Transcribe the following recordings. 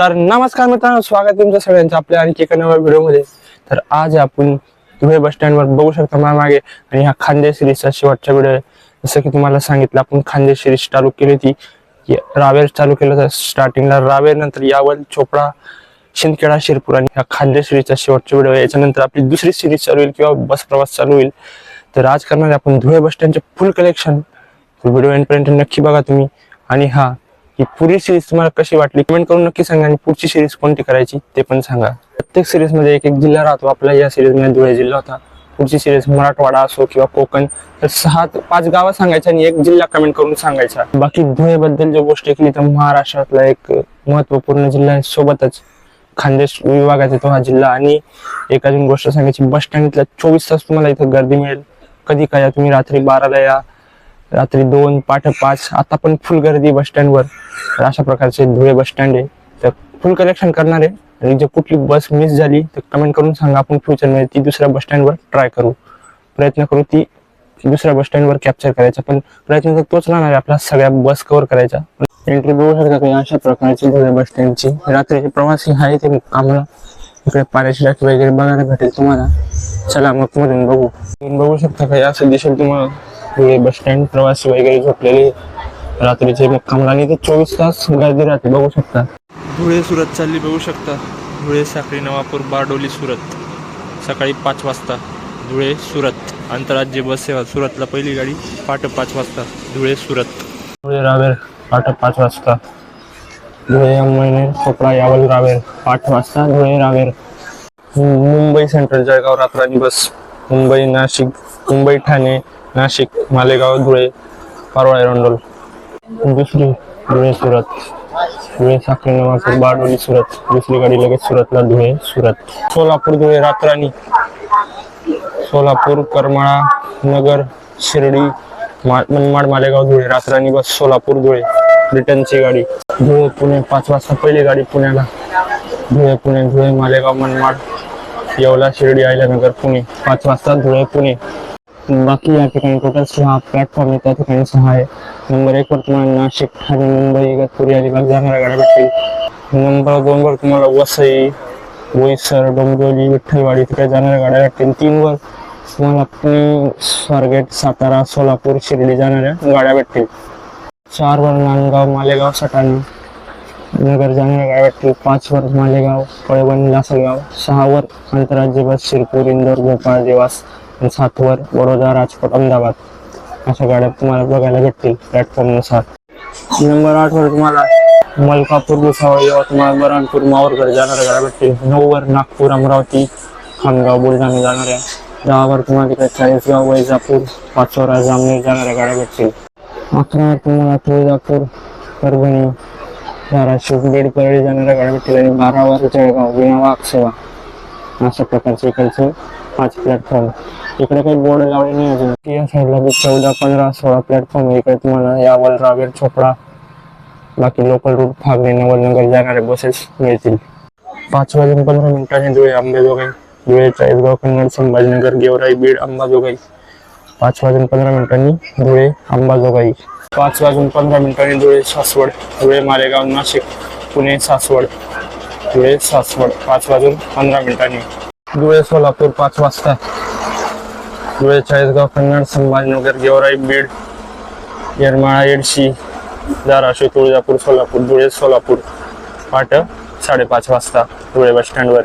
तर नमस्कार मित्रांनो, स्वागत आहे तुमच्या सगळ्यांचं आपल्या आणखी एका नव्या व्हिडिओमध्ये. तर आज आपण धुळे बस स्टँडवर बघू शकता मागे आणि हा खानदेश सिरीजचा शेवटचा व्हिडिओ आहे. जसं की तुम्हाला सांगितलं, आपण खानदेश सिरीज चालू केली होती. रावेर चालू केलं होतं स्टार्टिंगला, रावेर नंतर यावल, चोपडा, शिंदखेडा, शिरपूर आणि हा खानदेश सिरीजचा शेवटचा व्हिडिओ आहे. याच्यानंतर आपली दुसरी सिरीज चालू होईल किंवा बस प्रवास चालू होईल. तर आज करणार आहे आपण धुळे बस स्टँडचे फुल कलेक्शन. व्हिडिओ एंडपर्यंत नक्की बघा तुम्ही. आणि ही पुरी सिरीज तुम्हाला कशी वाटली कमेंट करून नक्की सांगा, आणि पुढची सिरीज कोणती करायची ते पण सांगा. प्रत्येक सिरीज मध्ये एक एक जिल्हा राहतो. आपला या सिरीज मध्ये धुळे जिल्हा होता. पुढची सिरीज मराठवाडा असो किंवा कोकण, तर 6 ते 5 गावं सांगायचं आणि एक जिल्हा कमेंट करून सांगायचा. बाकी धुळे बद्दल जो गोष्ट केली तर महाराष्ट्रातला एक महत्वपूर्ण जिल्हा आहे, सोबतच खानदेश विभागाचा तो हा जिल्हा. आणि एक अजून गोष्ट सांगायची, बस स्टँडला 24 तास तुम्हाला इथं गर्दी मिळेल. कधी काय तुम्ही रात्री 12ला या, रात्री 2, पहाटे 5, आता पण फुल गर्दी बस स्टँडवर. तर अशा प्रकारचे धुळे बस स्टँड आहे. तर फुल कलेक्शन करणार आहे. आणि जर कुठली बस मिस झाली तर कमेंट करून सांगा, आपण फ्युचरमध्ये ती दुसऱ्या बस स्टँडवर ट्राय करू, प्रयत्न करू ती दुसऱ्या बस स्टँडवर कॅप्चर करायचा. पण प्रयत्न तर तोच राहणार आहे आपला, सगळ्या बस कव्हर करायचा. एंट्री बघू शकता काही अशा प्रकारची धुळे बस स्टँडची. रात्रीचे प्रवासी आहे ते आम्हाला इकडे पाण्याची टाकी वगैरे बघायला भेटेल तुम्हाला. चला मग मधून बघू शकता काही असं दिसेल तुम्हाला. धुळे बस स्टँड, प्रवासी वगैरे झोपलेले रात्रीचे मुक्कामला, आणि ते 24 तास गर्दी राहते बघू शकता. धुळे सुरत चालली बघू शकता. धुळे, साक्री, नवापूर, बारडोली, सुरत सकाळी 5 वाजता. धुळे सुरत आंतरराज्य बस सेवा. सुरतला पहिली गाडी पहाटे 5 वाजता. धुळे सुरत. धुळे रावेर पहाटे 5 वाजता. धुळे अंमळनेर, चोपडा, यावल, रावेर 8 वाजता. धुळे रावेर. मुंबई सेंट्रल जळगाव रात्रराणी बस. मुंबई नाशिक, मुंबई ठाणे, नाशिक, मालेगाव, धुळे, पारोळा, एरंडोल. दुसरी धुळे सुरत. धुळे साखरी, नवापूर, बारडोली, सुरत. दुसरी गाडी लगेच सुरतला. धुळे सुरत. सोलापूर धुळे रात्रराणी. सोलापूर, करमाळा, नगर, शिर्डी, मनमाड, मालेगाव, धुळे रात्रराणी बस. सोलापूर धुळे रिटर्नची गाडी. धुळे पुणे 5 वाजता पहिली गाडी पुण्याला. धुळे पुणे, धुळे मालेगाव, मनमाड, येवला, शिर्डी, अहिल्यानगर, पुणे 5 वाजता. धुळे पुणे. बाकी या ठिकाणी टोटल 6 प्लॅटफॉर्म आहे. त्या ठिकाणी 6 आहे. नंबर 1 वर तुम्हाला नाशिक, ठाणे, मुंबई, इगतपुरी, अलिबाग जाणाऱ्या गाड्या भेटतील. नंबर 2 वर तुम्हाला वसई, बोईसर, डोंबिवली, विठ्ठलवाडी तिकडे जाणाऱ्या गाड्या भेटतील. 3 वर तुम्हाला पुणे, स्वारगेट, सातारा, सोलापूर, शिर्डी जाणाऱ्या गाड्या भेटतील. 4 वर नांदगाव, मालेगाव, सटाणा, नगर जाणाऱ्या गाड्या भेटतील. 5 वर मालेगाव, कळवण, लासलगाव. 6 वर आंतरराज्य बस शिरपूर, इंदोर, भोपाळ, देवास. 7 वर बडोदा, राजकोट, अहमदाबाद अशा गाड्या तुम्हाला बघायला भेटतील प्लॅटफॉर्मनुसार. नंबर 8 वर तुम्हाला मलकापूर, भुसावळ, यवतमाळ, बऱ्हाणपूर, मावळगड जाणाऱ्या गाड्या भेटतील. 9 वर नागपूर, अमरावती, खामगाव, बुलढाणा जाणाऱ्या. 10 वर तुम्हाला तिकडे चाळीसगाव, वैजापूर, पाचोरा, जामनेर जाणाऱ्या गाड्या भेटतील. 11 वर तुम्हाला तुळजापूर, परभणी, धाराशिव, बीड, परळी जाणाऱ्या गाड्या भेटतील. आणि 12 वर जळगाव, विना सेवा. अशा प्रकारचे इकडचे 5 प्लॅटफॉर्म. इकडे काही बोर्ड लावले नाही अजून. या साईडला 14, 15, 16 प्लॅटफॉर्म आहे. इकडे तुम्हाला यावल, रावेर, चोपडा, बाकी लोकल रूट, फागणे, नवलनगर जाणारे बसेस मिळतील. 5 वाजून 15 मिनिटांनी धुळे, अंबाजोगाई, धुळे, चाळीसगाव, कन्नड, संभाजीनगर, गेवराई, बीड, अंबाजोगाई. 5 वाजून 15 मिनिटांनी धुळे, अंबाजोगाई. 5 वाजून 15 मिनिटांनी धुळे, सासवड, धुळे, मालेगाव, नाशिक, पुणे, सासवड, धुळे, सासवड. 5 वाजून 15 मिनिटांनी धुळे, सोलापूर 5 वाजता. धुळे, चाळीसगाव, कन्नड, संभाजीनगर, गेवराई, बीड, येरमाळा, येडशी, धाराशिव, तुळजापूर, सोलापूर. धुळे, सोलापूर पहाटे 5:30 वाजता धुळे बस स्टँडवर.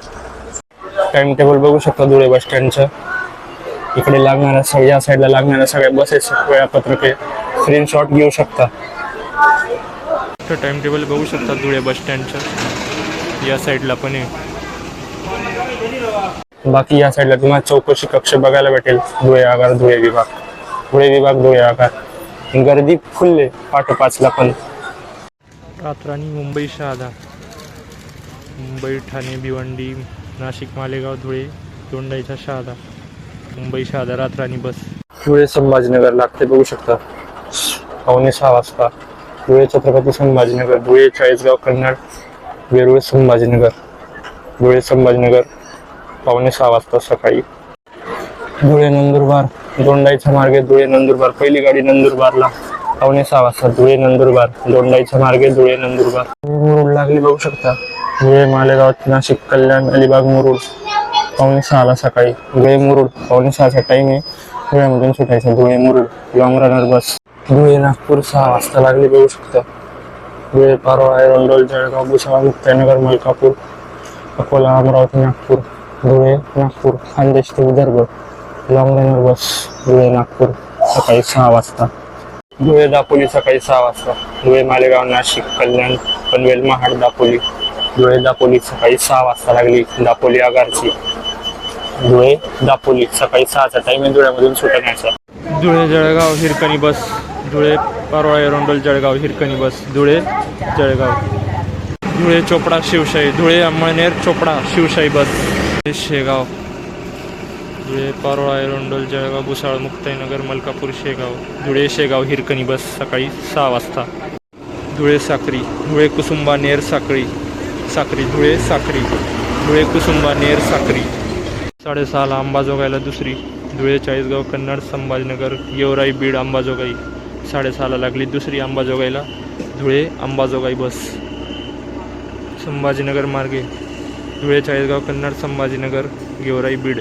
टाइम टेबल बघू शकता धुळे बस स्टँडचं. इकडे लागणाऱ्या या साईडला लागणाऱ्या सगळ्या बसेस वेळापत्रके स्क्रीनशॉट घेऊ शकता. टाइम टेबल बघू शकता धुळे बस स्टँडचं. या साईडला पण आहे. बाकी या साईडला तुम्हाला चौकशी कक्ष बघायला भेटेल. धुळे आगार, धुळे विभाग, धुळे विभाग, धुळे आगार. गर्दी फुल आहे पहाटे 5 ला पण. रात्रराणी मुंबई, शहादा, मुंबई, ठाणे, भिवंडी, नाशिक, मालेगाव, धुळे, दोंडाईचा, शहादा, मुंबई, शहादा रात्रराणी बस. धुळे संभाजीनगर लागते बघू शकता 5:15 वाजता. धुळे छत्रपती संभाजीनगर, धुळे, चाळीसगाव, कन्नड, वेरूळ, संभाजीनगर, धुळे, संभाजीनगर 5:15 वाजता सकाळी. धुळे, नंदुरबार, दोंडाईचा मार्गे, धुळे, नंदुरबार पहिली गाडी नंदुरबारला 5:15 वाजता. धुळे, नंदुरबार, दोंडाईचा मार्गे, धुळे, नंदुरबार. रोड लागली बघू शकता. धुळे मालेगाव नाशिक कल्याण अलिबाग मुरुड 5:45 सकाळी. धुळे मुरुड 5:45 टाइम आहे. धुळ्यामधून सुटायचं धुळे मुरुड लॉंग रनर बस. धुळे नागपूर 6 वाजता लागली बघू शकता. धुळे पारोळा एरंडोल जळगाव भुसावळ मुक्ताईनगर मलकापूर अकोला अमरावती नागपूर. धुळे नागपूर खानदेश ते विदर्भ लॉंग रनर बस. धुळे नागपूर सकाळी 6 वाजता. धुळे दापोली सकाळी 6 वाजता. धुळे मालेगाव नाशिक कल्याण पनवेल महाड दापोली. धुळे दापोली सकाळी 6 वाजता लागली दापोली आगारची. धुळे दापोली सकाळी 6चा टाइम आहे धुळ्यामधून सुटण्याचा. धुळे जळगाव हिरकणी बस. धुळे पारोळा एरंडोल जळगाव हिरकणी बस. धुळे जळगाव. धुळे चोपडा शिवशाही. धुळे अंमळनेर चोपडा शिवशाही बस. धुळे शेगाव. धुळे पारोळा एरंडोल जळगाव भुसावळ मुक्ताईनगर मलकापूर शेगाव. धुळे शेगाव हिरकणी बस सकाळी 6 वाजता. धुळे साक्री. धुळे कुसुंबा नेर साक्री. साक्री धुळे साक्री. धुळे कुसुंबा नेर साक्री 6:30 अंबाजोगाईला दुसरी. धुळे चाळीसगाव कन्नड संभाजीनगर गेवराई बीड अंबाजोगाई 6:30 लागली दुसरी अंबाजोगाईला. धुळे अंबाजोगाई बस संभाजीनगर मार्गे. धुळे चाळीसगाव कन्नड संभाजीनगर गेवराई बीड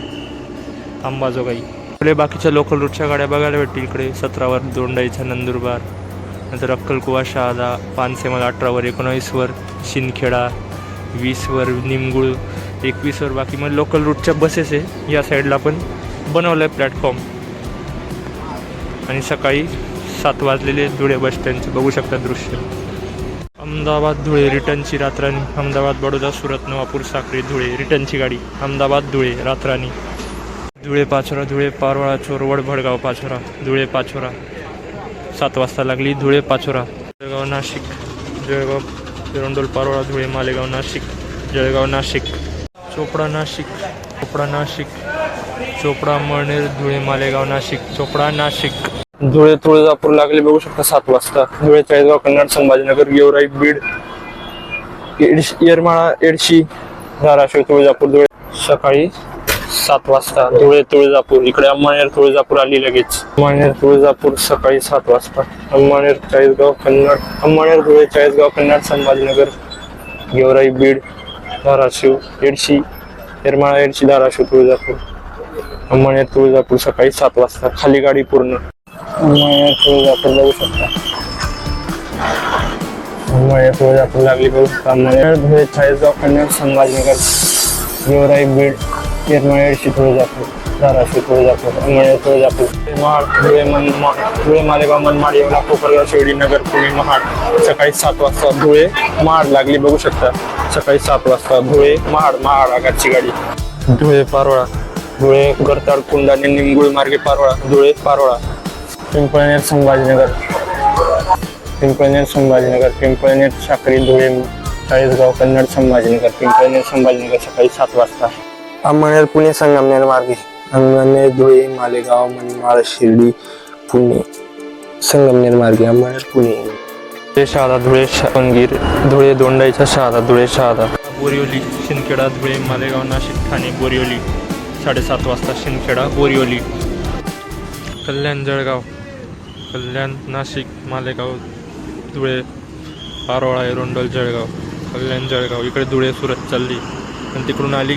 अंबाजोगाई. आपले बाकीच्या लोकल रूटच्या गाड्या बघायला भेटतील इकडे 17वर दोंडाईचा नंदुरबार, नंतर अक्कलकुवा शहादा, पानसेमल 18वर, 19वर शिंदखेडा, 20वर निमगुळ, 21वर बाकी मग लोकल रूटच्या बसेस आहे. या साईडला पण बनवलं आहे प्लॅटफॉर्म. आणि सकाळी 7 वाजलेले धुळे बस स्टँडचे बघू शकता दृश्य. अहमदाबाद धुळे रिटर्नची रात्रानी. अहमदाबाद बडोदा सुरत नवापूर साक्री धुळे रिटर्नची गाडी. अहमदाबाद धुळे रात्रानी. धुळे पाचोरा. धुळे पारोळा चोरवड भडगाव पाचोरा. धुळे पाचोरा 7 वाजता लागली धुळे पाचोरा. जळगाव नाशिक. जळगाव एरंडोल पारोळा धुळे मालेगाव नाशिक. जळगाव नाशिक. चोपडा नाशिक. चोपडा नाशिक. चोपडा अंमळनेर धुळे मालेगाव नाशिक. चोपडा नाशिक. धुळे तुळजापूर लागले बघू शकता 7 वाजता. धुळे चाळीसगाव कन्नड संभाजीनगर गेवराई बीड येरमाळा एडशी धाराशिव तुळजापूर. धुळे सकाळी 7 वाजता. धुळे तुळजापूर इकडे अंमळनेर तुळजापूर आली लगेच. अंमळनेर तुळजापूर सकाळी 7 वाजता. अंमळनेर चाळीसगाव कन्नड. अंमळनेर धुळे चाळीसगाव कन्नड संभाजीनगर गेवराई बीड धाराशिव एडशी येरमाळा एडशी धाराशिव तुळजापूर. अंमळनेर तुळजापूर सकाळी 7 वाजता. खाली गाडी पूर्ण. अंमळनेर तुळजापूर बघू शकता. अंमळनेर तुळजापूर लागली बघू शकता. अंमळनेर धुळे चाळीसगाव कन्नड संभाजीनगर गेवराई बीड येरमाळा एडशी तुळजापूर धाराशिव तुळजापूर. अंमळनेर तुळजापूर महाड धुळे मालेगाव मनमाड येवला कोपरगाव शिर्डी नगर पुणे महाड सकाळी 7 वाजता. धुळे महाड लागली बघू शकता सकाळी 7 वाजता. धुळे महाड आगाची गाडी. धुळे पारोळा. धुळे गरताड कुंडाने निमगुळ मार्गे पारोळा. धुळे पारोळा. पिंपळनेर संभाजीनगर. पिंपळनेर संभाजीनगर. पिंपळनेर साक्री धुळे चाळीसगाव कन्नड संभाजीनगर. पिंपळनेर संभाजीनगर सकाळी 7 वाजता. अंमळनेर पुणे संगमनेर मार्गे. अंमळनेर धुळे मालेगाव मनमाड शिर्डी पुणे संगमनेर मार्गे. अंमळनेर पुणे. धुळे शहादा. धुळे शावणगीर. धुळे दोंडाईचा शहादा. धुळे शहादा. बोरिवली शिंदखेडा धुळे मालेगाव नाशिक ठाणे बोरिवली 7:30 वाजता. शिंदखेडा बोरिवली. कल्याण जळगाव. कल्याण नाशिक मालेगाव धुळे पारोळा एरंडोल जळगाव. कल्याण जळगाव इकडे धुळे सुरत चालली आणि तिकडून आली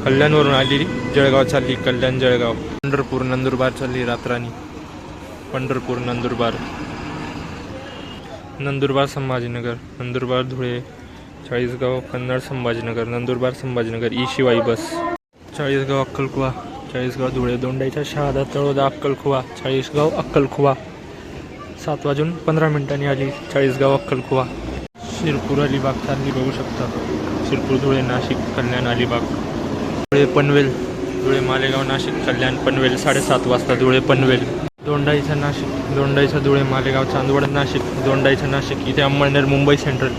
कल्याणवरून आली जळगाव चालली कल्याण जळगाव. पंढरपूर नंदुरबार चालली रात्रानी. पंढरपूर नंदुरबार. नंदुरबार संभाजीनगर. नंदुरबार धुळे चाळीसगाव कन्नड संभाजीनगर. नंदुरबार संभाजीनगर ई शिवाई बस. चाळीसगाव अक्कलकुवा. चाळीसगाव धुळे दोंडाईचा शहादा तळोदा अक्कलकुवा. चाळीसगाव अक्कलकुवा 7:15 आली चाळीसगाव अक्कलकुवा. शिरपूर अलिबाग चालली बघू शकता. शिरपूर धुळे नाशिक कल्याण अलिबाग. धुळे पनवेल. धुळे मालेगाव नाशिक कल्याण पनवेल 7:30 वाजता. धुळे पनवेल. दोंडाईचा नाशिक. दोंडाईचा धुळे मालेगाव चांदवड नाशिक. दोंडाईचा नाशिक इथे अंमळनेर मुंबई सेंट्रल.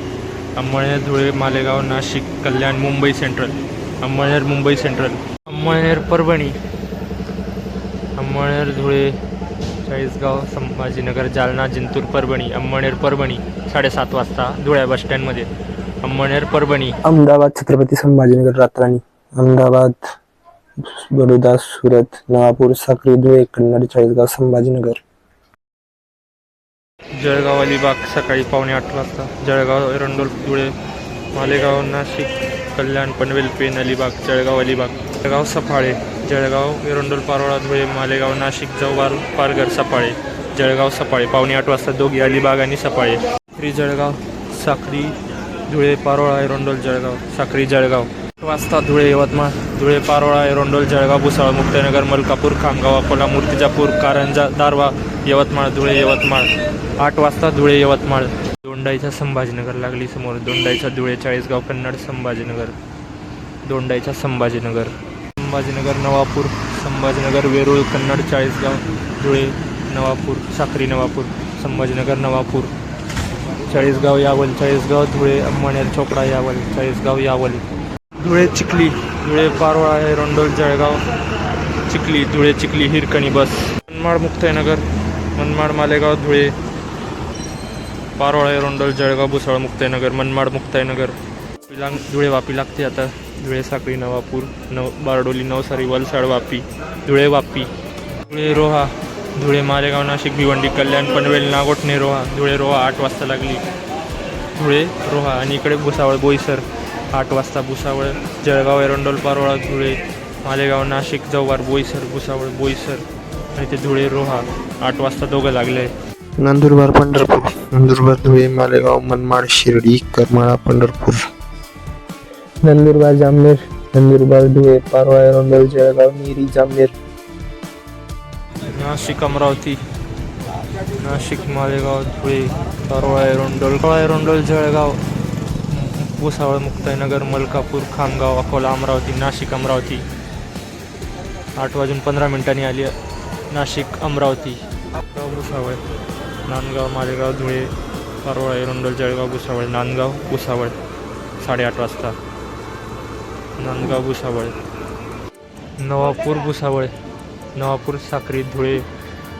अंमळनेर धुळे मालेगाव नाशिक कल्याण मुंबई सेंट्रल. अंमळनेर मुंबई सेंट्रल. अंमळनेर परभणी. अंमळनेर धुळे चाळीसगाव संभाजीनगर जालना जिंतूर परभणी. अंमळनेर परभणी 7:30 वाजता धुळ्या बस स्टँडमध्ये. अंमळनेर परभणी. अहमदाबाद छत्रपती संभाजीनगर रात्रानी. अहमदाबाद बडोदा सुरत नवापूर साक्री धुळे कन्नड चाळीसगाव संभाजीनगर. जळगाव अलिबाग सकाळी 7:45 वाजता. जळगाव एरंडोल धुळे मालेगाव नाशिक कल्याण पनवेल पेण अलिबाग जळगाव अलिबाग जळगाव सफाळे जळगाव एरंडोल पारोळा धुळे मालेगाव नाशिक जव्हार पारघर सफाळे जळगाव सफाळे 7:45 वाजता दोघी अलिबाग आणि सफाळे साक्री जळगाव साक्री धुळे पारोळा एरंडोल जळगाव साक्री जळगाव 8 वाजता धुळे यवतमाळ धुळे पारोळा एरंडोल जळगाव भुसावळ मुक्ताईनगर मलकापूर खामगाव अकोला मूर्तिजापूर कारंजा दारवा यवतमाळ धुळे यवतमाळ 8 वाजता धुळे यवतमाळ दोंडाईचा संभाजीनगर लागली समोर दोंडाईचा धुळे चाळीसगाव कन्नड संभाजीनगर दोंडाईचा संभाजीनगर संभाजीनगर नवापूर संभाजीनगर वेरूळ कन्नड चाळीसगाव धुळे नवापूर साक्री नवापूर संभाजीनगर नवापूर चाळीसगाव यावल चाळीसगाव धुळे अंमळनेर चोपडा यावल चाळीसगाव यावल धुळे चिखली धुळे पारोळा एरंडोल जळगाव चिखली धुळे चिखली हिरकणी बस मनमाड मुक्ताईनगर मनमाड मालेगाव धुळे पारोळा एरंडोल जळगाव भुसावळ मुक्ताईनगर मनमाड मुक्ताईनगर धुळे वापी लागते आता धुळे साक्री नवापूर बारडोली नवसारी वलसाड वापी धुळे वापी धुळे रोहा धुळे मालेगाव नाशिक भिवंडी कल्याण पनवेल नागोठणे रोहा धुळे रोहा 8 वाजता लागली धुळे रोहा आणि इकडे भुसावळ बोईसर 8 वाजता भुसावळ जळगाव एरंडोल पारोळा धुळे मालेगाव नाशिक जव्हार बोईसर भुसावळ बोईसर आणि ते धुळे रोहा 8 वाजता दोघं लागले नंदुरबार पंढरपूर नंदुरबार धुळे मालेगाव मनमाड शिर्डी करमाळा पंढरपूर नंदुरबार जामनेर नंदुरबार धुळे पारोळा एरंडोल जळगाव नीरी जामनेर नाशिक अमरावती नाशिक मालेगाव धुळे पारोळा एरंडोल जळगाव भुसावळ मुक्ताईनगर मलकापूर खामगाव अकोला अमरावती नाशिक अमरावती 8:15 आली नाशिक अमरावती भुसावळ नांदगाव मालेगाव धुळे पारोळा एरंडोल जळगाव भुसावळ नांदगाव भुसावळ 8:30 वाजता नांदगाव भुसावळ नवापूर भुसावळ नवापूर साक्री धुळे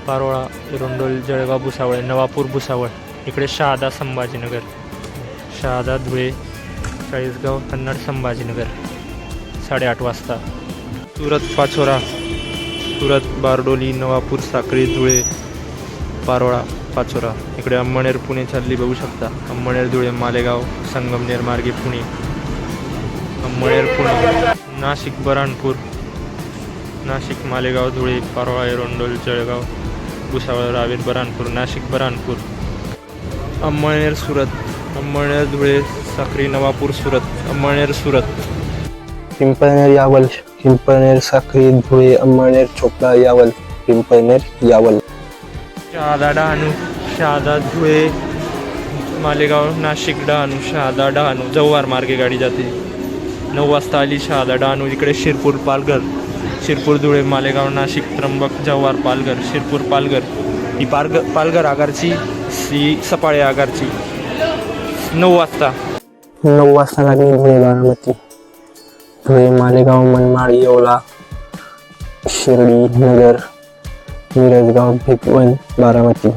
पारोळा एरंडोल जळगाव भुसावळ नवापूर भुसावळ इकडे शहादा संभाजीनगर शहादा धुळे चाळीसगाव कन्नड संभाजीनगर 8:30 वाजता सुरत पाचोरा सुरत बारडोली नवापूर साक्री धुळे पारोळा पाचोरा इकडे अंमळनेर पुणे चालली बघू शकता अंमळनेर धुळे मालेगाव संगमनेर मार्गे पुणे अंमळनेर पुणे नाशिक बऱ्हाणपूर नाशिक मालेगाव धुळे पारोळा एरंडोल जळगाव भुसावळ रावेर बऱ्हाणपूर नाशिक बऱ्हाणपूर अंमळनेर सुरत अंमळनेर धुळे साक्री नवापूर सुरत अंमळनेर सुरत पिंपळनेर यावल पिंपळनेर साक्री धुळे अंमळनेर चोपडा यावल पिंपळनेर यावल शहादा डहाणू शहादा धुळे मालेगाव नाशिक डहाणू शहादा डहाणू जव्हार मार्गे गाडी जाते 9 वाजता आली शहादा डहाणू इकडे शिरपूर पालघर शिरपूर धुळे मालेगाव नाशिक त्र्यंबक जव्हार पालघर शिरपूर पालघर ही पालघर आगारची ही सफाळे आगारची 9 वाजता 9 वाजता लागली धुळे बारामती धुळे मालेगाव मनमाड येवला शिर्डी नगर मिरजगाव भिगवण बारामती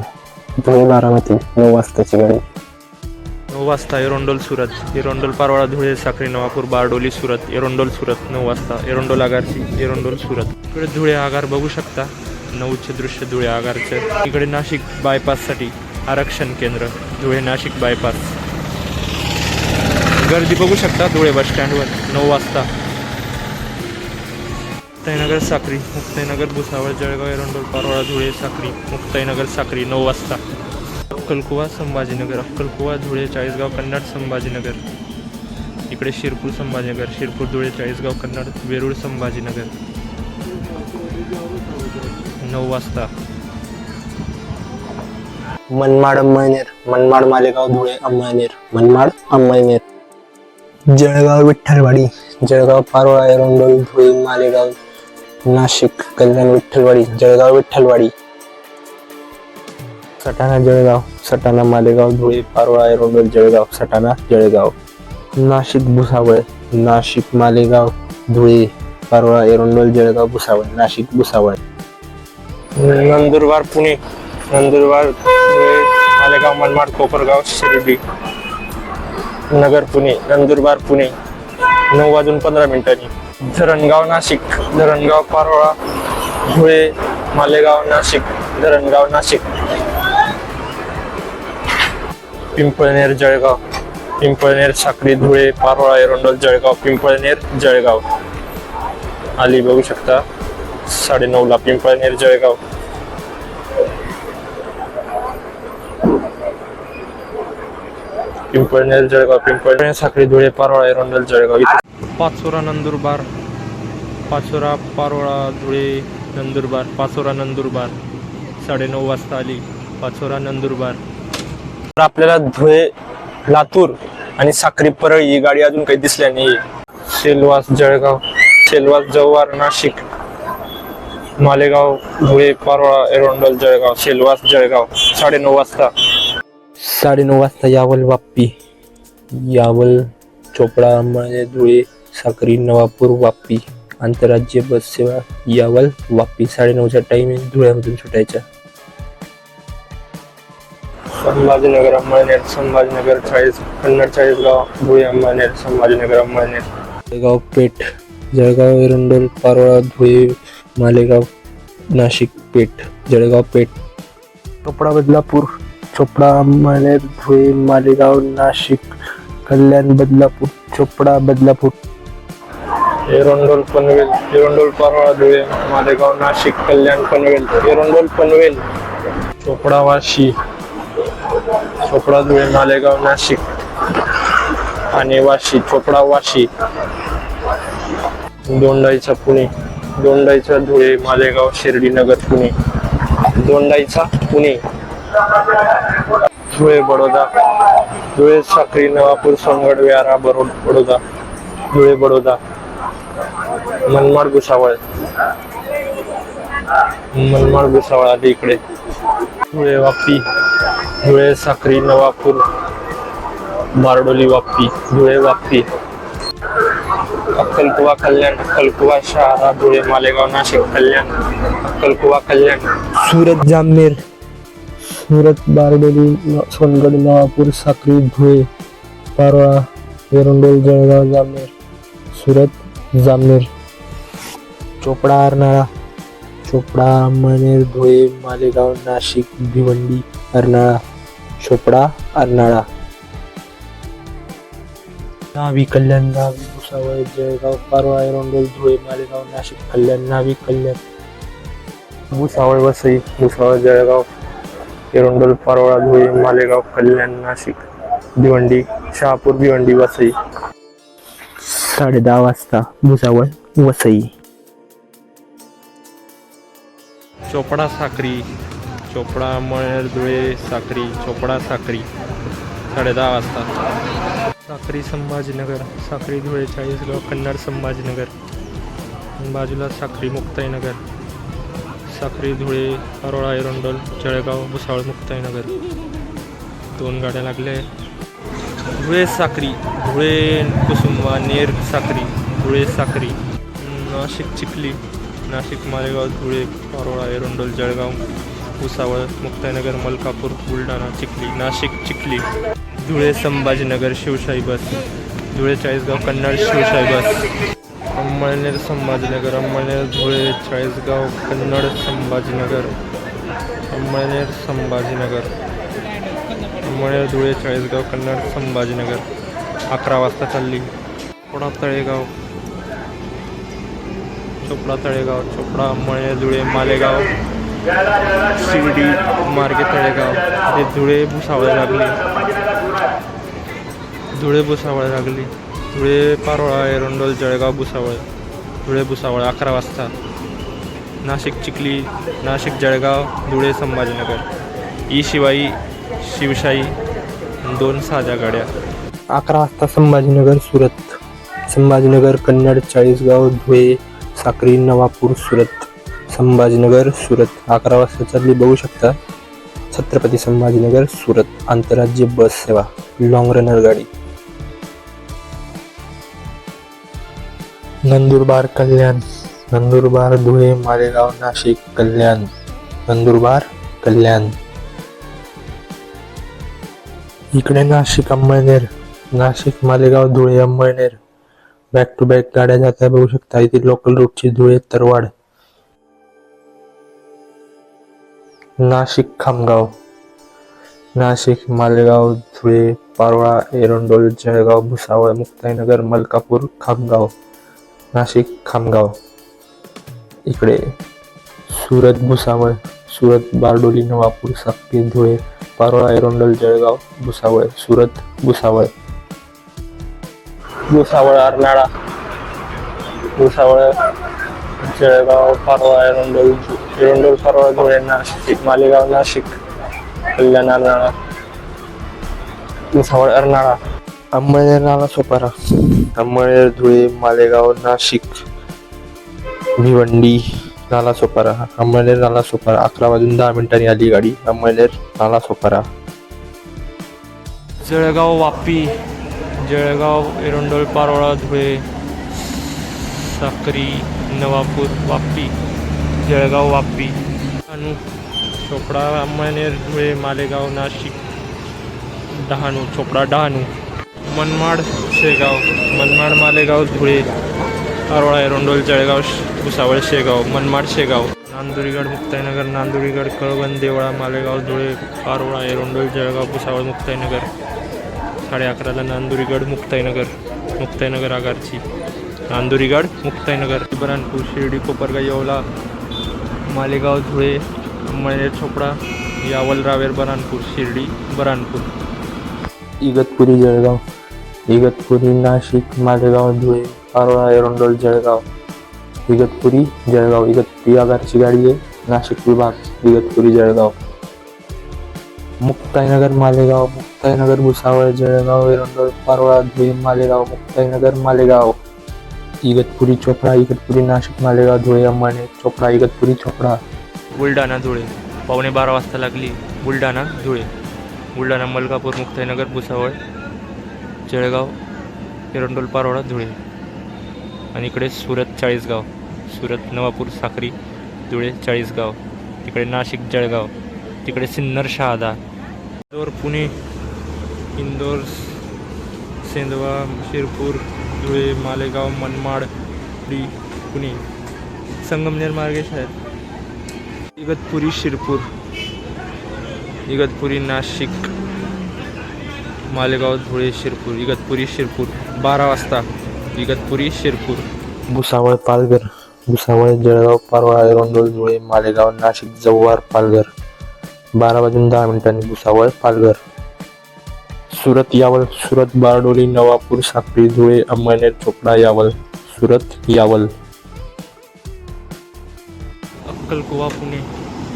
धुळे बारामती 9 वाजताची गाडी 9 वाजता एरंडोल सुरत एरंडोल पारोळा धुळे साक्री नवापूर बारडोली सुरत एरंडोल सुरत 9 वाजता एरंडोल आगारची एरंडोल सुरत इकडे धुळे आगार बघू शकता 9चे दृश्य धुळे आगारचे इकडे नाशिक बायपाससाठी आरक्षण केंद्र धुळे नाशिक बायपास गर्दी बघू शकता धुळे बस स्टँडवर 9 वाजता मुक्ताईनगर साक्री मुक्ताईनगर भुसावळ जळगाव एरंडोल पारोळा धुळे साक्री मुक्ताईनगर साक्री 9 वाजता अक्कलकुवा संभाजीनगर अक्कलकुवा धुळे चाळीसगाव कन्नड संभाजीनगर इकडे शिरपूर संभाजीनगर शिरपूर धुळे चाळीसगाव कन्नड वेरूळ संभाजीनगर 9 वाजता मनमाड अंमळनेर मनमाड मालेगाव धुळे अंमळनेर मनमाड अंमळनेर जळगाव विठ्ठलवाडी जळगाव पारोळा एरंडोल धुळे मालेगाव नाशिक कल्याण विठ्ठलवाडी जळगाव विठ्ठलवाडी सटाणा जळगाव सटाणा मालेगाव धुळे पारोळा एरंडोल जळगाव सटाणा जळगाव नाशिक भुसावळ नाशिक मालेगाव धुळे पारोळा एरंडोल जळगाव भुसावळ नाशिक भुसावळ नंदुरबार पुणे नंदुरबार धुळे मालेगाव मनमाड कोपरगाव शिर्डी नगर पुणे नंदुरबार पुणे 9:15 धरणगाव नाशिक धरणगाव पारोळा धुळे मालेगाव नाशिक धरणगाव नाशिक पिंपळनेर जळगाव पिंपळनेर साक्री धुळे पारोळा एरंडोल जळगाव पिंपळनेर जळगाव आली बघू शकता 9:30 ला पिंपळनेर जळगाव. पिंपळनेर जळगाव पिंपळनेर साक्री धुळे पारोळा एरंडोल जळगाव. पाचोरा नंदुरबार पाचोरा पारोळा धुळे नंदुरबार पाचोरा नंदुरबार 9:30 वाजता आली पाचोरा नंदुरबार. तर आपल्याला धुळे लातूर आणि साक्री परळी ही गाडी अजून काही दिसल्या नाही. सेलवास जळगाव सेलवास जव्हार नाशिक मालेगाव धुळे पारोळा एरंडोल जळगाव सेलवास जळगाव 9:30 वाजता. 9:30 वाजता यावल वापी यावल चोपडा अंमळनेर धुळे साक्री नवापूर वापी आंतरराज्य बस सेवा यावल वापी 9:30चा टाइमिंग धुळ्यामधून सुटायचा. संभाजीनगर अंमळनेर संभाजीनगर 40 कन्नड 40गाव धुळे अंमळनेर संभाजीनगर अंमळनेर. जळगाव पेठ जळगाव एरंडोल पारोळा धुळे मालेगाव नाशिक पेठ जळगाव पेठ. चोपडा बदलापूर चोपडा अंमळनेर धुळे मालेगाव नाशिक कल्याण बदलापूर चोपडा बदलापूर. एरंडोल पनवेल एरंडोल पारोळा धुळे मालेगाव नाशिक कल्याण पनवेल एरंडोल पनवेल. चोपडा वाशी चोपडा धुळे मालेगाव नाशिक आणि वाशी चोपडा वाशी. दोंडाईचा पुणे दोंडाईचा धुळे मालेगाव शिर्डी नगर पुणे दोंडाईचा पुणे. धुळे बडोदा धुळे साक्री नवापूर सोनगड विरार बडोदा धुळे बडोदा. मनमाड भुसावळ आली इकडे. धुळे वापी धुळे साक्री नवापूर बारडोली वापी धुळे वापी. अक्कलकुवा कल्याण अक्कलकुवा शहादा धुळे मालेगाव नाशिक कल्याण अक्कलकुवा कल्याण. सुरत जामनेर सुरत बारडोली सोनगड नवापूर साक्री धुळे पारोळा एरंडोल जळगाव जामनेर सुरत जामनेर. चोपडा अर्नाळा चोपडा अंमळनेर धुळे मालेगाव नाशिक भिवंडी अर्नाळा चोपडा अर्नाळा. नावी कल्याण नावी भुसावळ जळगाव पारोळा एरंडोल धुळे मालेगाव नाशिक कल्याण नावी कल्याण. भुसावळ वसई भुसावळ जळगाव एरंडोल पारोळा धुळे मालेगाव कल्याण नाशिक भिवंडी शहापूर भिवंडी वसई. 10:30 वाजता भुसावळ वसई. चोपडा साक्री चोपडा अंमळनेर धुळे साक्री चोपडा साक्री 10:30 वाजता. साक्री संभाजीनगर साक्री धुळे 40गाव कन्नड संभाजीनगर बाजूला साक्री मुक्ताईनगर साक्री धुळे पारोळा एरंडोल जळगाव भुसावळ मुक्ताईनगर. 2 गाड्या लागल्या. धुळे साक्री धुळे कुसुंबा नेर साक्री धुळे साक्री. नाशिक चिखली नाशिक मालेगाव धुळे पारोळा एरंडोल जळगाव भुसावळ मुक्ताईनगर मलकापूर बुलढाणा चिखली नाशिक चिखली. धुळे संभाजीनगर शिवशाही बस धुळे 40गाव कन्नड शिवशाही बस. अंमळनेर संभाजीनगर अंमळनेर धुळे 40गाव कन्नड संभाजीनगर अंमळनेर संभाजीनगर अंमळनेर धुळे 40गाव कन्नड संभाजीनगर. 11 वाजता चालली. चोपडा तळेगाव चोपडा तळेगाव चोपडा अंमळनेर धुळे मालेगाव शिर्डी मार्गे तळेगाव. ते धुळे भुसावळ लागली धुळे भुसावळ लागली. धुळे पारोळा एरंडोल जळगाव भुसावळ धुळे भुसावळ 11 वाजता. नाशिक चिखली नाशिक जळगाव धुळे संभाजीनगर. ई शिवाई शिवशाही 2 साध्या गाड्या. 11 वाजता संभाजीनगर सुरत संभाजीनगर कन्नड 40गाव धुळे साक्री नवापूर सुरत संभाजीनगर सुरत. 11 वाजता चालली बघू शकता. छत्रपती संभाजीनगर सुरत आंतरराज्य बस सेवा लॉंग रनर गाडी. नंदुरबार कल्याण नंदुरबार धुळे मालेगाव नाशिक कल्याण नंदुरबार कल्याण. इकडे Nashik Amalner Nashik Malegaon Dhule Amalner back to back गाड्या जात आहे बघू शकता. इथे लोकल रूटची धुळे तरवाड नाशिक खामगाव नाशिक, मालेगाव, धुळे, पारोळा, एरंडोल, जळगाव, भुसावळ, मुक्ताईनगर, मलकापूर, खामगाव. नाशिक, खामगाव. इकडे सुरत, भुसावळ, सुरत, बारडोली, नवापूर, साक्री, धुळे, पारोळा, एरंडोल, जळगाव, भुसावळ, सुरत, भुसावळ. भुसावळ, अर्नाळा, भुसावळ, जळगाव, पारोळा, एरंडोल, पारोळा, धुळे, नाशिक, मालेगाव, नाशिक, कल्याण, अर्नाळा, भुसावळ, अर्नाळा, अंमळनेर, नालासोपारा, अंमळनेर, धुळे, मालेगाव, नाशिक, भिवंडी, नालासोपारा, अंमळनेर, नालासोपारा. 11 वाजून 10 मिनिटांनी आली गाडी. अंमळनेर, नालासोपारा. जळगाव, वापी, जळगाव, एरंडोल, पारोळा, धुळे, साक्री, नवापूर, वापी, जळगाव, वापी, डहाणू, चोपडा, अंमळनेर, धुळे, मालेगाव, नाशिक, डहाणू, चोपडा, डहाणू, मनमाड, शेगाव, मनमाड, मालेगाव, धुळे, पारोळा, एरंडोल, जळगाव, भुसावळ, शेगाव, मनमाड, शेगाव, नांदुरीगड, मुक्ताईनगर, नांदुरीगड, कळवण, देवळा, मालेगाव, धुळे, पारोळा, एरंडोल, जळगाव, भुसावळ, मुक्ताईनगर. 11:30ला नांदुरीगड, मुक्ताईनगर आगारची. नांदुरीगड, मुक्ताईनगर, बऱ्हाणपूर, शिर्डी, कोपरगाव, येवला, मालेगाव, धुळे, अंमळनेर, चोपडा, यावल, रावेर, बऱ्हाणपूर, शिर्डी, बऱ्हाणपूर. इगतपुरी, जळगाव, इगतपुरी, नाशिक, मालेगाव, धुळे, पारोळा, एरंडोल, जळगाव, इगतपुरी, जळगाव. इगतपुरी आगारची गाडी आहे. नाशिक विभाग, इगतपुरी, जळगाव. मुक्ताईनगर, मालेगाव, मुक्ताईनगर, भुसावळ, जळगाव, एरंडोल, पारोळा, धुळे, मालेगाव, मुक्ताईनगर, मालेगाव. इगतपुरी, चोपडा, इगतपुरी, नाशिक, मालेगाव, धुळे, अंमळनेर, चोपडा, इगतपुरी, चोपडा. बुलढाणा, धुळे, 11:15 वाजता लागली. बुलढाणा, धुळे, बुलढाणा, मलकापूर, मुक्ताईनगर, भुसावळ, जळगाव, एरंडोल, पारोळा, धुळे. आणि इकडे सुरत, चाळीसगाव, सुरत, नवापूर, साक्री, धुळे, चाळीसगाव. तिकडे नाशिक, जळगाव. तिकडे सिन्नर, शहादा. इंदोर, पुणे, इंदोर, सेंदवा, शिरपूर, धुळे, मालेगाव, मनमाड, पुणे, संगमनेर मार्गेश आहेत. इगतपुरी, शिरपूर, इगतपुरी, नाशिक, मालेगाव, धुळे, शिरपूर, इगतपुरी, शिरपूर. 12 वाजता इगतपुरी, शिरपूर. भुसावळ, पालघर, भुसावळ, जळगाव, पारोळा, एरंडोल, धुळे, मालेगाव, नाशिक, जव्हार, पालघर. 12:10 भुसावळ, पालघर. सुरत, यावल, सुरत, बारडोली, नवापूर, साक्री, धुळे, अंमळनेर, चोपडा, यावल, सुरत, यावल. अक्कलकुवा, पुणे,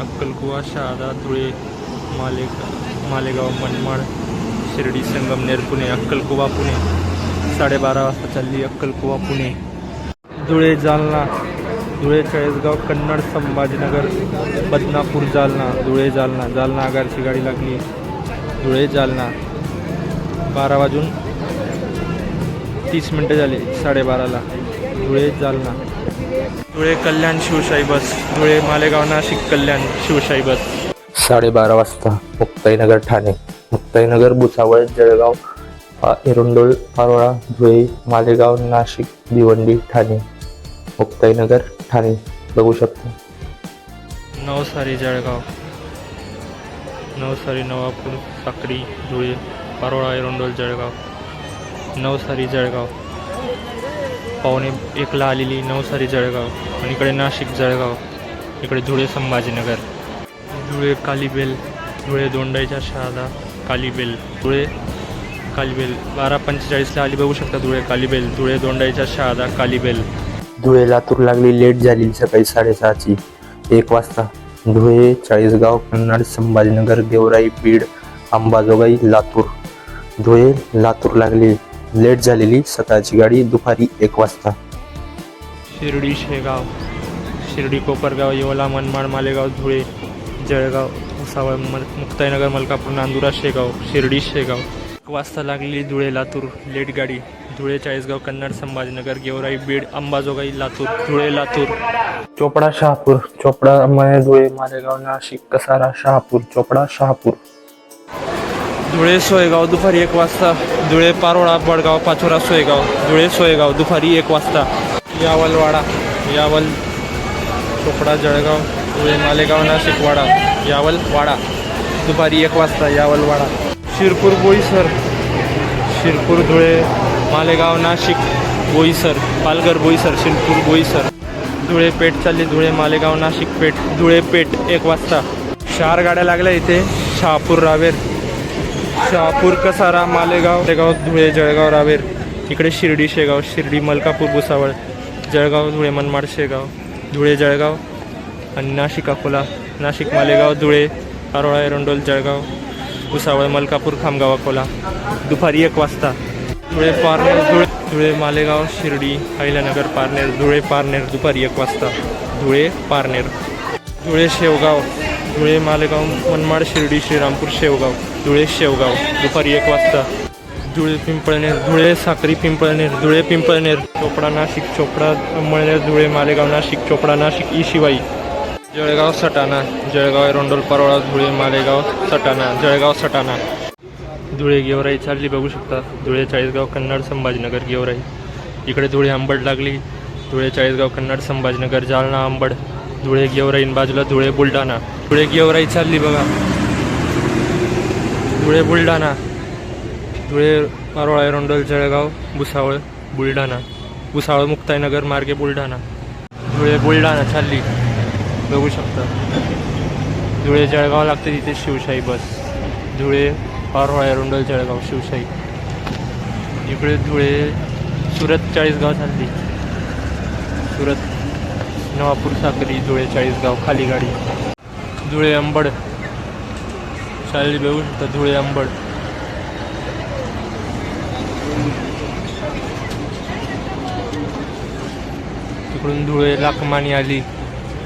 अक्कलकुवा, शहादा, धुळे, मालेगाव, मनमाड, शिर्डी, संगमनेर, पुणे. अक्कलकुवा, पुणे. 12:30 वाजता चालली अक्कलकुवा, पुणे. धुळे, जालना, धुळे, चाळीसगाव, कन्नड, संभाजीनगर, बदनापूर, जालना, धुळे, जालना, जालना आगारची गाडी लागली. धुळे, जालना. 12:30 झाले. 12:30ला धुळे, जालना. धुळे, कल्याण, शिवशाही बस. धुळे, मालेगाव, नाशिक, कल्याण, शिवशाही बस. 12:30 वाजता मुक्ताईनगर, ठाणे, मुक्ताईनगर, भुसावळ, जळगाव, एरंडोल, पारोळा, धुळे, मालेगाव, नाशिक, भिवंडी, ठाणे, मुक्ताईनगर, ठाणे. बघू शकता. नवसारी, जळगाव, नवसारी, नवापूर, साक्री, धुळे, पारोळा, एरंडोल, जळगाव. नवसारी, जळगाव. 12:45ला आलेली नवसारी, जळगाव. आणि इकडे नाशिक, जळगाव. इकडे धुळे, संभाजीनगर. धुळे, कालीबेल, धुळे, दोंडाईच्या शहादा, कालीबेल, धुळे, कालीबेल. 12:45ला आली. बघू शकता. धुळे, कालीबेल, धुळे, दोंडाईच्या शहादा, कालीबेल. धुळे, लातूर लागली. लेट झाली सकाळी 6:30ची. 1 वाजता. धुळे, चाळीसगाव, कन्नड, संभाजीनगर, गेवराई, बीड, अंबाजोगाई, लातूर. धुळे, लातूर लागली. लेट झालेली सकाळची गाडी दुपारी 1 वाजता. शिर्डी, शेगाव, शिर्डी, कोपरगाव, येवला, मनमाड, मालेगाव, धुळे, जळगाव, भुसावळ, मुक्ताईनगर, मलकापूर, नांदुरा, शेगाव. शिर्डी, शेगाव. 1 वाजता लागली. धुळे, लातूर, लेट गाडी. धुळे, चाळीसगाव, कन्नड, संभाजीनगर, गेवराई, बीड, अंबाजोगाई, लातूर. धुळे, लातूर. चोपडा, शहापूर, चोपडा, अंमळनेर, धुळे, मालेगाव, नाशिक, कसारा, शहापूर, चोपडा, शहापूर. धुळे, सोयगाव, दुपारी 1 वाजता. धुळे, पारोळा, बडगाव, पाचोरा, सोयगाव. धुळे, सोयगाव, दुपारी 1 वाजता. यावल, वाडा, यावल, चोपडा, जळगाव, धुळे, मालेगाव, नाशिक, वाडा. यावल, वाडा. दुपारी 1 वाजता यावलवाडा. शिरपूर बोईसर, शिरपूर धुळे मालेगाव नाशिक बोईसर, पालघर बोईसर, शिरपूर बोईसर. धुळे पेठ चालली, धुळे मालेगाव नाशिक पेठ, धुळे पेठ 1 वाजता. 4 गाड्या लागल्या इथे. शहापूर रावेर, शहापूर कसारा मालेगाव शेगाव धुळे जळगाव रावेर. इकडे शिर्डी शेगाव, शिर्डी मलकापूर भुसावळ, जळगाव धुळे मनमाड शेगाव, धुळे जळगाव आणि नाशिक अकोला, नाशिक मालेगाव धुळे पारोळा एरंडोल जळगाव भुसावळ मलकापूर खामगाव अकोला. दुपारी 1 वाजता. धुळे पारनेर, धुळे मालेगाव शिर्डी अहिल्यानगर पारनेर, धुळे पारनेर दुपारी 1 वाजता. धुळे पारनेर. धुळे शेवगाव, धुळे मालेगाव मनमाड शिर्डी श्रीरामपूर शेवगाव, धुळे शेवगाव दुपारी 1 वाजता. धुळे पिंपळनेर, धुळे साक्री पिंपळनेर, धुळे पिंपळनेर, चोपडा नाशिक, चोपडा अंमळनेर, धुळे मालेगाव नाशिक, चोपडा नाशिक ई शिवाई. जळगाव सटाणा, जळगाव एरंडोल पारोळा, धुळे मालेगाव सटाणा, जळगाव सटाणा. धुळे गेवराई चालली बघू शकता. धुळे चाळीसगाव कन्नड संभाजीनगर गेवराई. इकडे धुळे अंबड लागली, धुळे चाळीसगाव कन्नड संभाजीनगर जालना अंबड, धुळे गेवराई बाजूला धुळे बुलढाणा. धुळे गेवराई चालली बघा. धुळे बुलढाणा, धुळे पारोळा एरंडोल जळगाव भुसावळ बुलढाणा, भुसावळ मुक्ताईनगर मार्गे बुलढाणा. धुळे बुलढाणा चालली बघू शकता. धुळे जळगाव लागते तिथे शिवशाही बस. धुळे पारोळा एरंडोल जळगाव शिवशाही. इकडे धुळे सुरत चाळीसगाव चालली. सुरत नवापूर साक्री धुळे चाळीसगाव खाली गाडी. धुळे अंबड चालली बघू शकता. धुळे अंबड. तिकडून धुळे लाखमानी आली,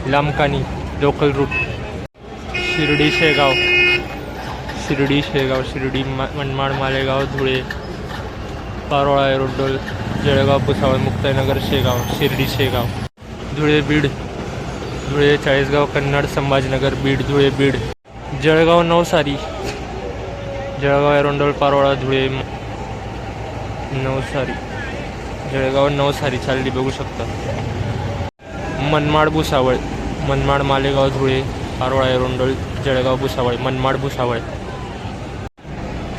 लामकानी लोकल रूट. शिर्डी शेगाव, शिर्डी शेगाव, शिर्डी मनमाड मालेगाव धुळे पारोळा एरंडोल जळगाव भुसावळ मुक्ताईनगर शेगाव, शिर्डी शेगाव. धुळे बीड, धुळे चाळीसगाव कन्नड संभाजीनगर बीड, धुळे बीड. जळगाव नवसारी, जळगाव एरंडोल पारोळा धुळे नवसारी, जळगाव नवसारी चालली बघू शकता. मनमाड भुसावळ, मनमाड मालेगाव धुळे पारोळा एरंडोल जळगाव भुसावळ, मनमाड भुसावळ.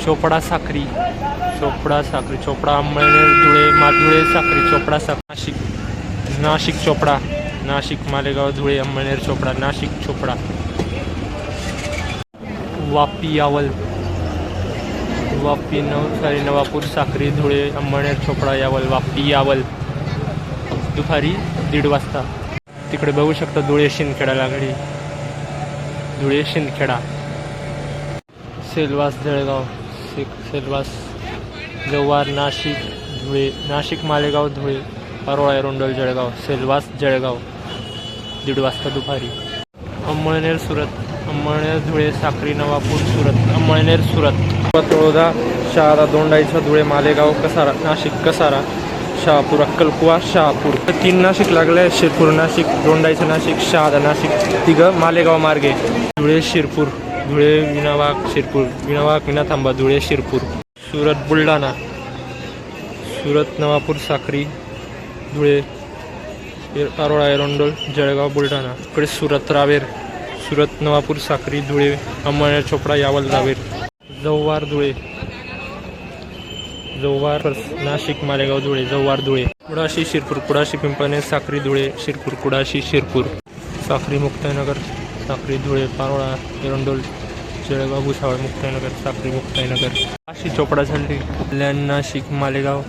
चोपडा साक्री, चोपडा साक्री, चोपडा अंमळनेर धुळे धुळे साक्री, चोपडा साक्री. नाशिक, नाशिक चोपडा, नाशिक मालेगाव धुळे अंमळनेर चोपडा, नाशिक चोपडा. वापी यावल, वापी नवसारी नवापूर साक्री धुळे अंमळनेर चोपडा यावल, वापी यावल दुपारी 1:30 वाजता. तिकडे बघू शकता धुळे शिंदखेडा लागली, धुळे शिंदखेडा. सेलवास जळगाव, सेलवास जव्हार नाशिक धुळे, नाशिक मालेगाव धुळे पारोळा एरंडोल जळगाव, सेलवास जळगाव 1:30 वाजता दुपारी. अंमळनेर सुरत, अंमळनेर धुळे साक्री नवापूर सुरत, अंमळनेर सुरत. तळोदा शहादा दोंडाईचा धुळे मालेगाव कसारा नाशिक कसारा शहापूर अक्कलकुवा शहापूर. 3 नाशिक लागले. शिरपूर नाशिक, दोंडाईचं नाशिक, शहादा नाशिक, 3 मालेगाव मार्गे. धुळे शिरपूर, धुळे विनावाग शिरपूर, विनावाग विनाथांबा धुळे शिरपूर. सुरत बुलढाणा, सुरत नवापूर साक्री धुळे पारोळा एरंडोल जळगाव बुलढाणा. इकडे सुरत रावेर, सुरत नवापूर साक्री धुळे अंमळनेर चोपडा यावल रावेर. जव्हार धुळे, जव्हार नाशिक मालेगाव धुळे, जव्हार धुळे. कुडाशी शिरपूर, कुडाशी पिंपळनेर साक्री धुळे शिरपूर, कुडाशी शिरपूर. साक्री मुक्ताईनगर, साक्री धुळे पारोळा एरंडोल जळगाव भुसावळ मुक्ताईनगर, साक्री मुक्ताईनगर. वाशी चोपडा झाली. कल्याण नाशिक मालेगाव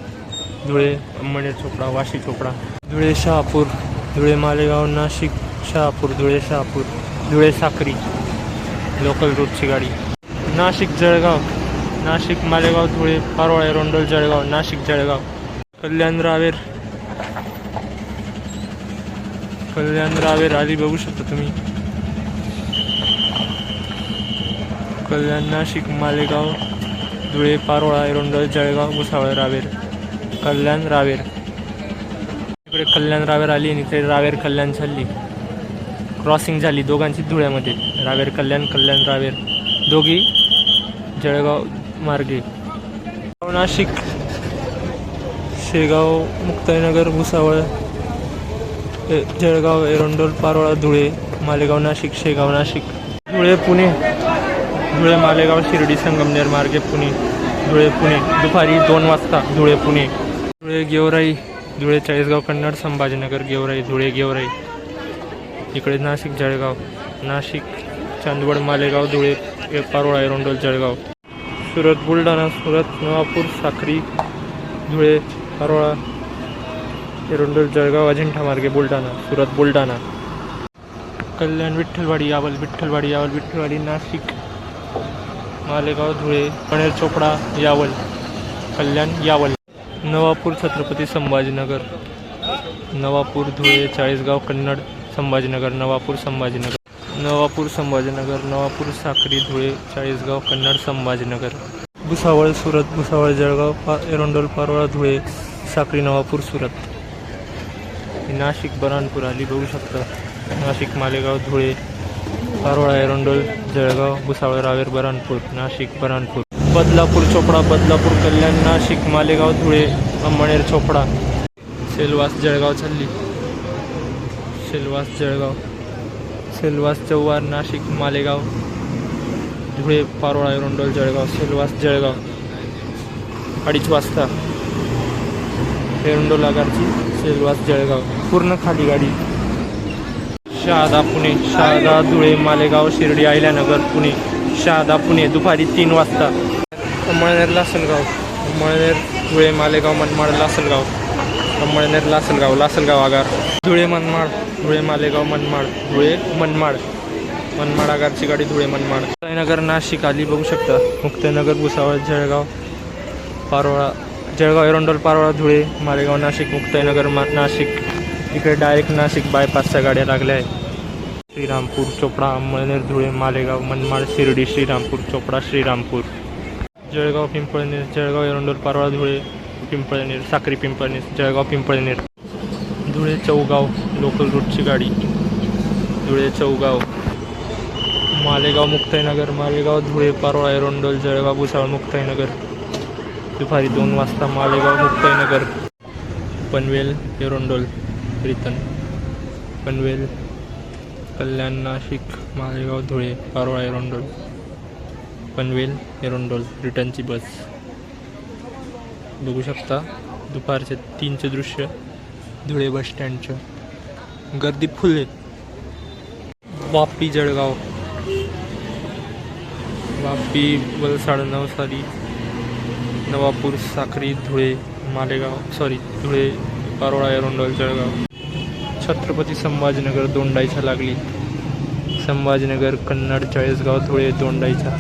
धुळे अंमळनेर चोपडा, वाशी चोपडा. धुळे शहापूर, धुळे मालेगाव नाशिक शहापूर, धुळे शहापूर. धुळे साक्री लोकल रूटची गाडी. नाशिक जळगाव, नाशिक मालेगाव धुळे पारोळा एरंडोल जळगाव, नाशिक जळगाव. कल्याण रावेर, कल्याण रावेर आली बघू शकता तुम्ही. कल्याण नाशिक मालेगाव धुळे पारोळा एरंडोल जळगाव भुसावळ रावेर, कल्याण रावेर. इकडे कल्याण रावेर आली आणि इकडे रावेर कल्याण चालली. क्रॉसिंग झाली दोघांची धुळ्यामध्ये. रावेर कल्याण, कल्याण रावेर दोघी जळगाव मार्गे. नाशिक, शेगाव मुक्ताईनगर भुसावळ जळगाव एरंडोल पारोळा धुळे मालेगाव नाशिक, शेगाव नाशिक. धुळे पुणे, धुळे मालेगाव शिर्डी संगमनेर मार्गे पुणे, धुळे पुणे दुपारी 2 वाजता, धुळे पुणे. धुळे गेवराई, धुळे चाळीसगाव कन्नड, संभाजीनगर गेवराई, धुळे गेवराई. इकडे नाशिक जळगाव, नाशिक चांदवड मालेगाव, धुळे पारोळा एरोंडोल जळगाव. सुरत बुलढाणा, सुरत नवापूर साक्री, धुळे पारोळा एरोंडोल जळगाव, अजिंठा मार्गे बुलढाणा, सुरत बुलढाणा. कल्याण विठ्ठलवाडी यावल, विठ्ठलवाडी यावल, विठ्ठलवाडी नाशिक मालेगाव, धुळे पणेर चोपडा यावल, कल्याण यावल. नवापूर छत्रपती संभाजीनगर, नवापूर धुळे चाळीसगाव कन्नड, संभाजीनगर, नवापूर संभाजीनगर, नवापूर संभाजीनगर, नवापूर साक्री, धुळे चाळीसगाव कन्नड, संभाजीनगर. भुसावळ सुरत, भुसावळ जळगाव एरोंडोल पारोळा, धुळे साक्री, नवापूर सुरत. नाशिक बऱ्हाणपूर आली बघू शकता. नाशिक मालेगाव, धुळे पारोळा एरोंडोल जळगाव, भुसावळ रावेर बऱ्हाणपूर, नाशिक बऱ्हाणपूर. बदलापूर चोपडा, बदलापूर कल्याण, नाशिक मालेगाव, धुळे अंमळनेर चोपडा. सेलवास जळगाव चालली, सेलवास जळगाव, सेलवास जव्हार, नाशिक मालेगाव, धुळे पारोळा एरोंडोल जळगाव, सेलवास जळगाव 2:30 वाजता. एरोंडोल आगारची सेलवास जळगाव पूर्ण खाली गाडी. शहादा पुणे, शहादा धुळे मालेगाव शिर्डी अहिल्यानगर पुणे, शहादा पुणे दुपारी 3 वाजता. अंमळनेर लासलगाव, अंमळनेर धुळे मालेगाव मनमाड लासलगाव, अंमळनेर लासलगाव, लासलगाव आगार. धुळे मनमाड, धुळे मालेगाव मनमाड, धुळे मनमाड, मनमाड आगारची गाडी, धुळे मनमाड. मुक्ताईनगर नाशिक आली बघू शकता. मुक्ताईनगर भुसावळ जळगाव पारोळा, जळगाव एरोंडोल पारोळा, धुळे मालेगाव नाशिक, मुक्ताईनगर नाशिक. इकडे डायरेक्ट नाशिक बायपासच्या गाड्या लागल्या आहेत. श्रीरामपूर चोपडा, अंमळनेर धुळे मालेगाव मनमाड शिर्डी, श्रीरामपूर चोपडा श्रीरामपूर. जळगाव पिंपळनेर, जळगाव एरोंडोल पारोळा, धुळे पिंपळनेर, साक्री पिंपळनेर, जळगाव पिंपळनेर. धुळे चौगाव लोकल रूटची गाडी, धुळे चौगाव. मालेगाव मुक्ताईनगर, मालेगाव धुळे पारोळा एरोंडोल जळगाव भुसावळ मुक्ताईनगर दुपारी 2 वाजता, मालेगाव मुक्ताईनगर. पनवेल एरोंडोल रिटर्न, पनवेल कल्याण नाशिक मालेगाव धुळे पारोळा एरोंडोल, पनवेल एरोंडोल रिटर्नची बस बघू शकता. दुपारचे 3चे दृश्य धुळे बस स्टँडचं. गर्दी फुल आहे. वापी जळगाव, वापी वलसाड नवसारी, नवापूर साक्री, धुळे मालेगाव धुळे पारोळा एरोंडोल जळगाव. छत्रपती संभाजीनगर दोंडाईच्या लागली, संभाजीनगर कन्नड चाळीसगाव धुळे दोंडाईच्या,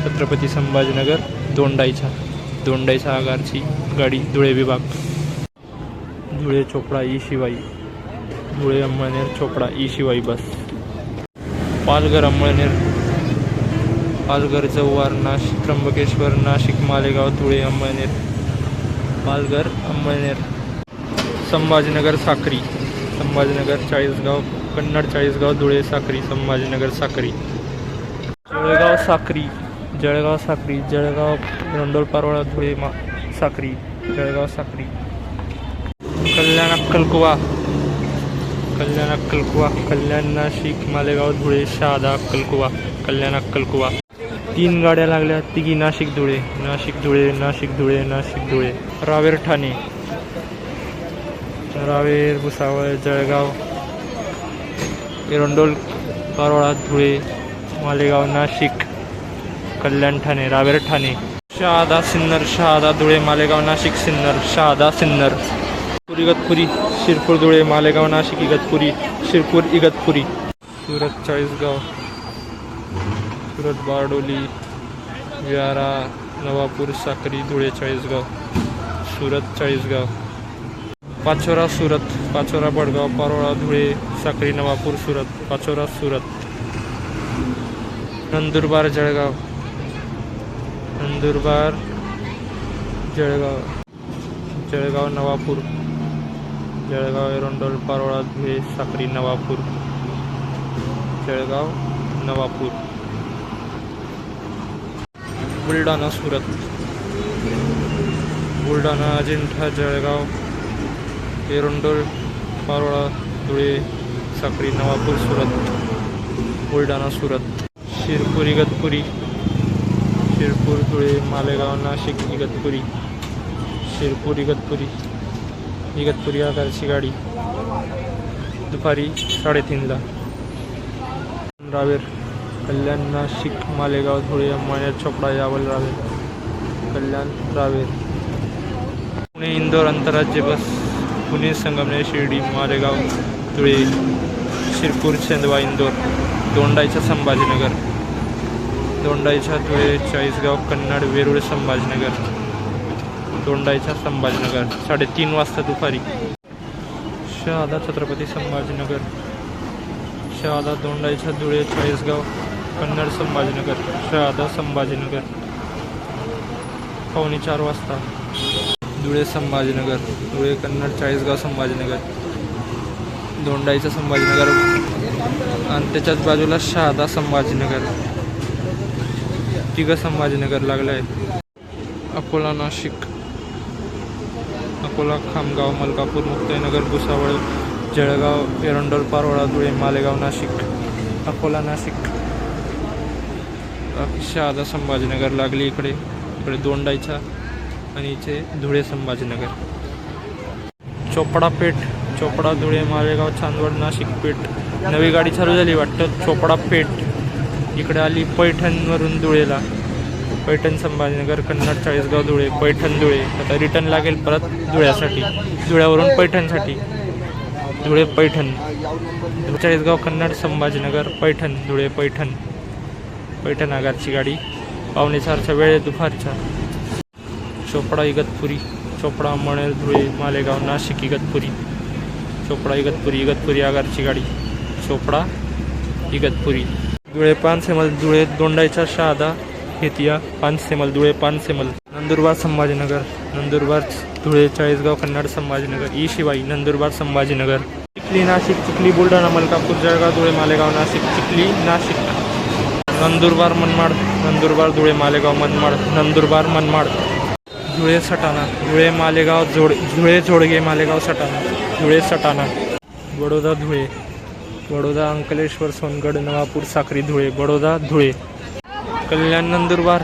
छत्रपती संभाजीनगर दोंडाईच्या आगारची गाडी, धुळे विभाग. धुळे चोपडा ई शिवाई, धुळे अंमळनेर चोपडा ई शिवाई बस. पालघर अंमळनेर, पालघर जव्हार नाशिक त्र्यंबकेश्वर नाशिक मालेगाव धुळे अंमळनेर, पालघर अंमळनेर. संभाजीनगर साक्री, संभाजीनगर चाळीसगाव कन्नड चाळीसगाव धुळे साक्री, संभाजीनगर साक्री. जळगाव साक्री, जळगाव साक्री, जळगाव एरोंडोल पारोळा धुळे साक्री, जळगाव साक्री. कल्याण अक्कलकुवा, कल्याण अक्कलकुवा, कल्याण नाशिक मालेगाव धुळे शहादा अक्कलकुवा, कल्याण अक्कलकुवा. 3 गाड्या लागल्या, तिघी नाशिक धुळे, नाशिक धुळे, नाशिक धुळे, नाशिक धुळे. रावेर ठाणे, रावेर भुसावळ जळगाव एरोंडोल पारोळा धुळे मालेगाव नाशिक, कल्याण ठाणे, रावेर ठाणे. शहादा सिन्नर, शहादा धुळे मालेगाव नाशिक सिन्नर, शहादा सिन्नर. इगतपुरी, शिरपूर धुळे मालेगाव नाशिक इगतपुरी, शिरपूर इगतपुरी. सुरत चाळीसगाव, सुरत बारडोली विहारा नवापूर साक्री धुळे चाळीसगाव, सुरत चाळीसगाव. पाचोरा सुरत, पाचोरा बडगाव पारोळा धुळे साक्री नवापूर सुरत, पाचोरा सुरत. नंदुरबार जळगाव, नंदुरबार जळगाव, जळगाव नवापूर, जळगाव एरोंडोल पारोळा धुळे साक्री नवापूर, जळगाव नवापूर. बुलढाणा सुरत, बुलढाणा अजिंठा जळगाव एरोंडोल पारोळा धुळे साक्री नवापूर सुरत, बुलढाणा सुरत. शिरपूर इगतपुरी, शिरपूर धुळे मालेगाव नाशिक इगतपुरी शिरपूर इगतपुरी आगारची गाडी दुपारी 3:30ला. रावेर कल्याण नाशिक मालेगाव धुळे अंमळनेर चोपडा यावल रावेर कल्याण रावेर. पुणे इंदोर आंतरराज्य बस पुणे संगमनेर शिर्डी मालेगाव धुळे शिरपूर चंदवा इंदोर. दोंडाईचा संभाजीनगर दोंडाईचा धुळे चाळीसगाव कन्नड वेरूळ संभाजीनगर दोंडाईचा संभाजीनगर 3:30 वाजता दुपारी. शहादा छत्रपती संभाजीनगर शहादा दोंडाईचा धुळे चाळीसगाव कन्नड संभाजीनगर शहादा संभाजीनगर 3:45 वाजता. धुळे संभाजीनगर धुळे कन्नड चाळीसगाव संभाजीनगर दोंडाईचा संभाजीनगर आणि त्याच्याच बाजूला शहादा संभाजीनगर. तिघं संभाजीनगर लागलं आहे. अकोला नाशिक अकोला खामगाव मलकापूर मुक्ताईनगर भुसावळ जळगाव एरंडोल पारोळा धुळे मालेगाव नाशिक अकोला नाशिक. शहादा संभाजीनगर लागली इकडे दोंडाईचा आणि इथे धुळे संभाजीनगर. चोपडा पेठ चोपडा धुळे मालेगाव चांदवड नाशिक पेठ. नवी गाडी चालू झाली वाटतं. चोपडा पेठ इकडे आली पैठणवरून धुळेला पैठण संभाजीनगर कन्नड चाळीसगाव धुळे पैठण धुळे. आता रिटर्न लागेल परत धुळ्यासाठी धुळ्यावरून पैठणसाठी धुळे पैठण चाळीसगाव कन्नड संभाजीनगर पैठण धुळे पैठण आगारची गाडी 3:45च्या वेळेत दुपारच्या. चोपडा चोपडा अंमळनेर धुळे मालेगाव नाशिक चोपडा इगतपुरी आगारची गाडी चोपडा इगतपुरी. धुळे पानसेमल धुळे दोंडाईचा शहादा हेतिया पानसेमल धुळे पानसेमल. नंदुरबार संभाजीनगर नंदुरबार धुळे चाळीसगाव कन्नड संभाजीनगर शिवाई नंदुरबार संभाजीनगर. चिखली नाशिक चिखली बुलढाणा मलकापूर जळगाव धुळे मालेगाव नाशिक चिखली नाशिक. नंदुरबार मनमाड नंदुरबार धुळे मालेगाव मनमाड नंदुरबार मनमाड. धुळे सटाणा धुळे मालेगाव धुळे जोडगे मालेगाव सटाणा धुळे सटाणा. बडोदा अंकलेश्वर सोनगड नवापूर साक्री धुळे बडोदा धुळे. कल्याण Nandurbar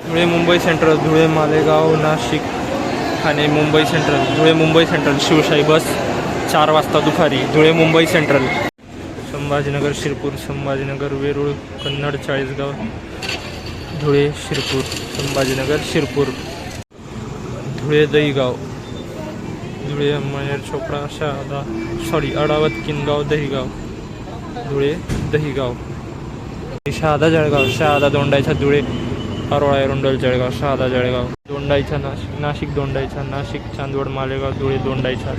Dhule Mumbai central Dhule Malegaon Nashik Thane Mumbai central Dhule Mumbai central Shivshahi बस 4 वाजता दुपारी धुळे मुंबई सेंट्रल. संभाजीनगर शिरपूर संभाजीनगर वेरूळ कन्नड चाळीसगाव धुळे शिरपूर संभाजीनगर शिरपूर. धुळे दहीगाव धुळे अंमळनेर चोपडा अडावत किनगाव दहीगाव धुळे दहीगाव. शहादा जळगाव शहादा दोंडाईचा धुळे पारोळा एरंडोल जळगाव शहादा जळगाव. दोंडाईचा नाशिक दोंडाईचा नाशिक चांदवड मालेगाव धुळे दोंडाईचा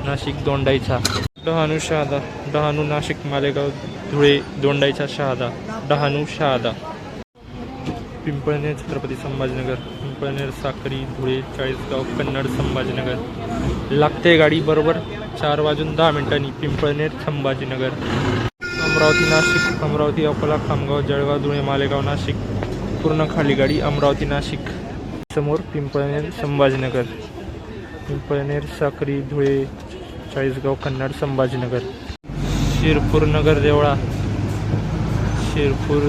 नाशिक दोंडाईचा. डहाणू शहादा डहाणू नाशिक मालेगाव धुळे दोंडाईचा शहादा डहाणू शहादा. पिंपळनेर छत्रपती संभाजीनगर पिंपळनेर साक्री धुळे चाळीसगाव कन्नड संभाजीनगर. लागते गाडी बरोबर 4:10 पिंपळनेर संभाजीनगर. अमरावती नाशिक अमरावती अकोला खामगाव जळगाव धुळे मालेगाव नाशिक पूर्ण खाली गाडी अमरावती नाशिक. समोर पिंपळनेर संभाजीनगर पिंपळनेर साक्री धुळे चाळीसगाव कन्नड संभाजीनगर. शिरपूर नगर देवळा शिरपूर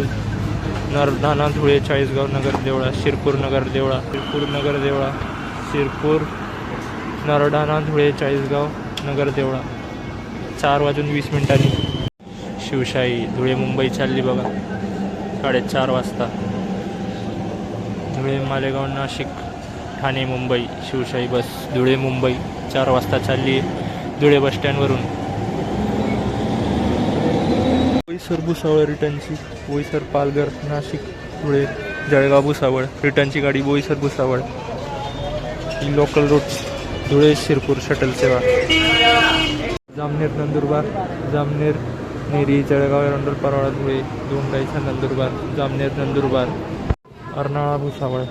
नरधाना धुळे चाळीसगाव नगर देवळा शिरपूर नगर देवळा शिरपूर नरधाना धुळे चाळीसगाव नगर देवळा 4:20 शिवशाही धुळे मुंबई चालली बघा 4:30 वाजता. धुळे मालेगाव नाशिक ठाणे मुंबई शिवशाही बस धुळे मुंबई 4 वाजता चालली धुळे बसस्टँडवरून. बोईसर भुसावळ रिटर्नची बोईसर पालघर नाशिक धुळे जळगाव भुसावळ रिटर्नची गाडी बोईसर भुसावळ. ही local routes Dhule Shirpur shuttle सेवा. जामनेर नंदुरबार जामनेर नेरी जळगाव एरंडोल पारोळा धुळे दोंडाईचा नंदुरबार जामनेर नंदुरबार. अर्नाळा भुसावळ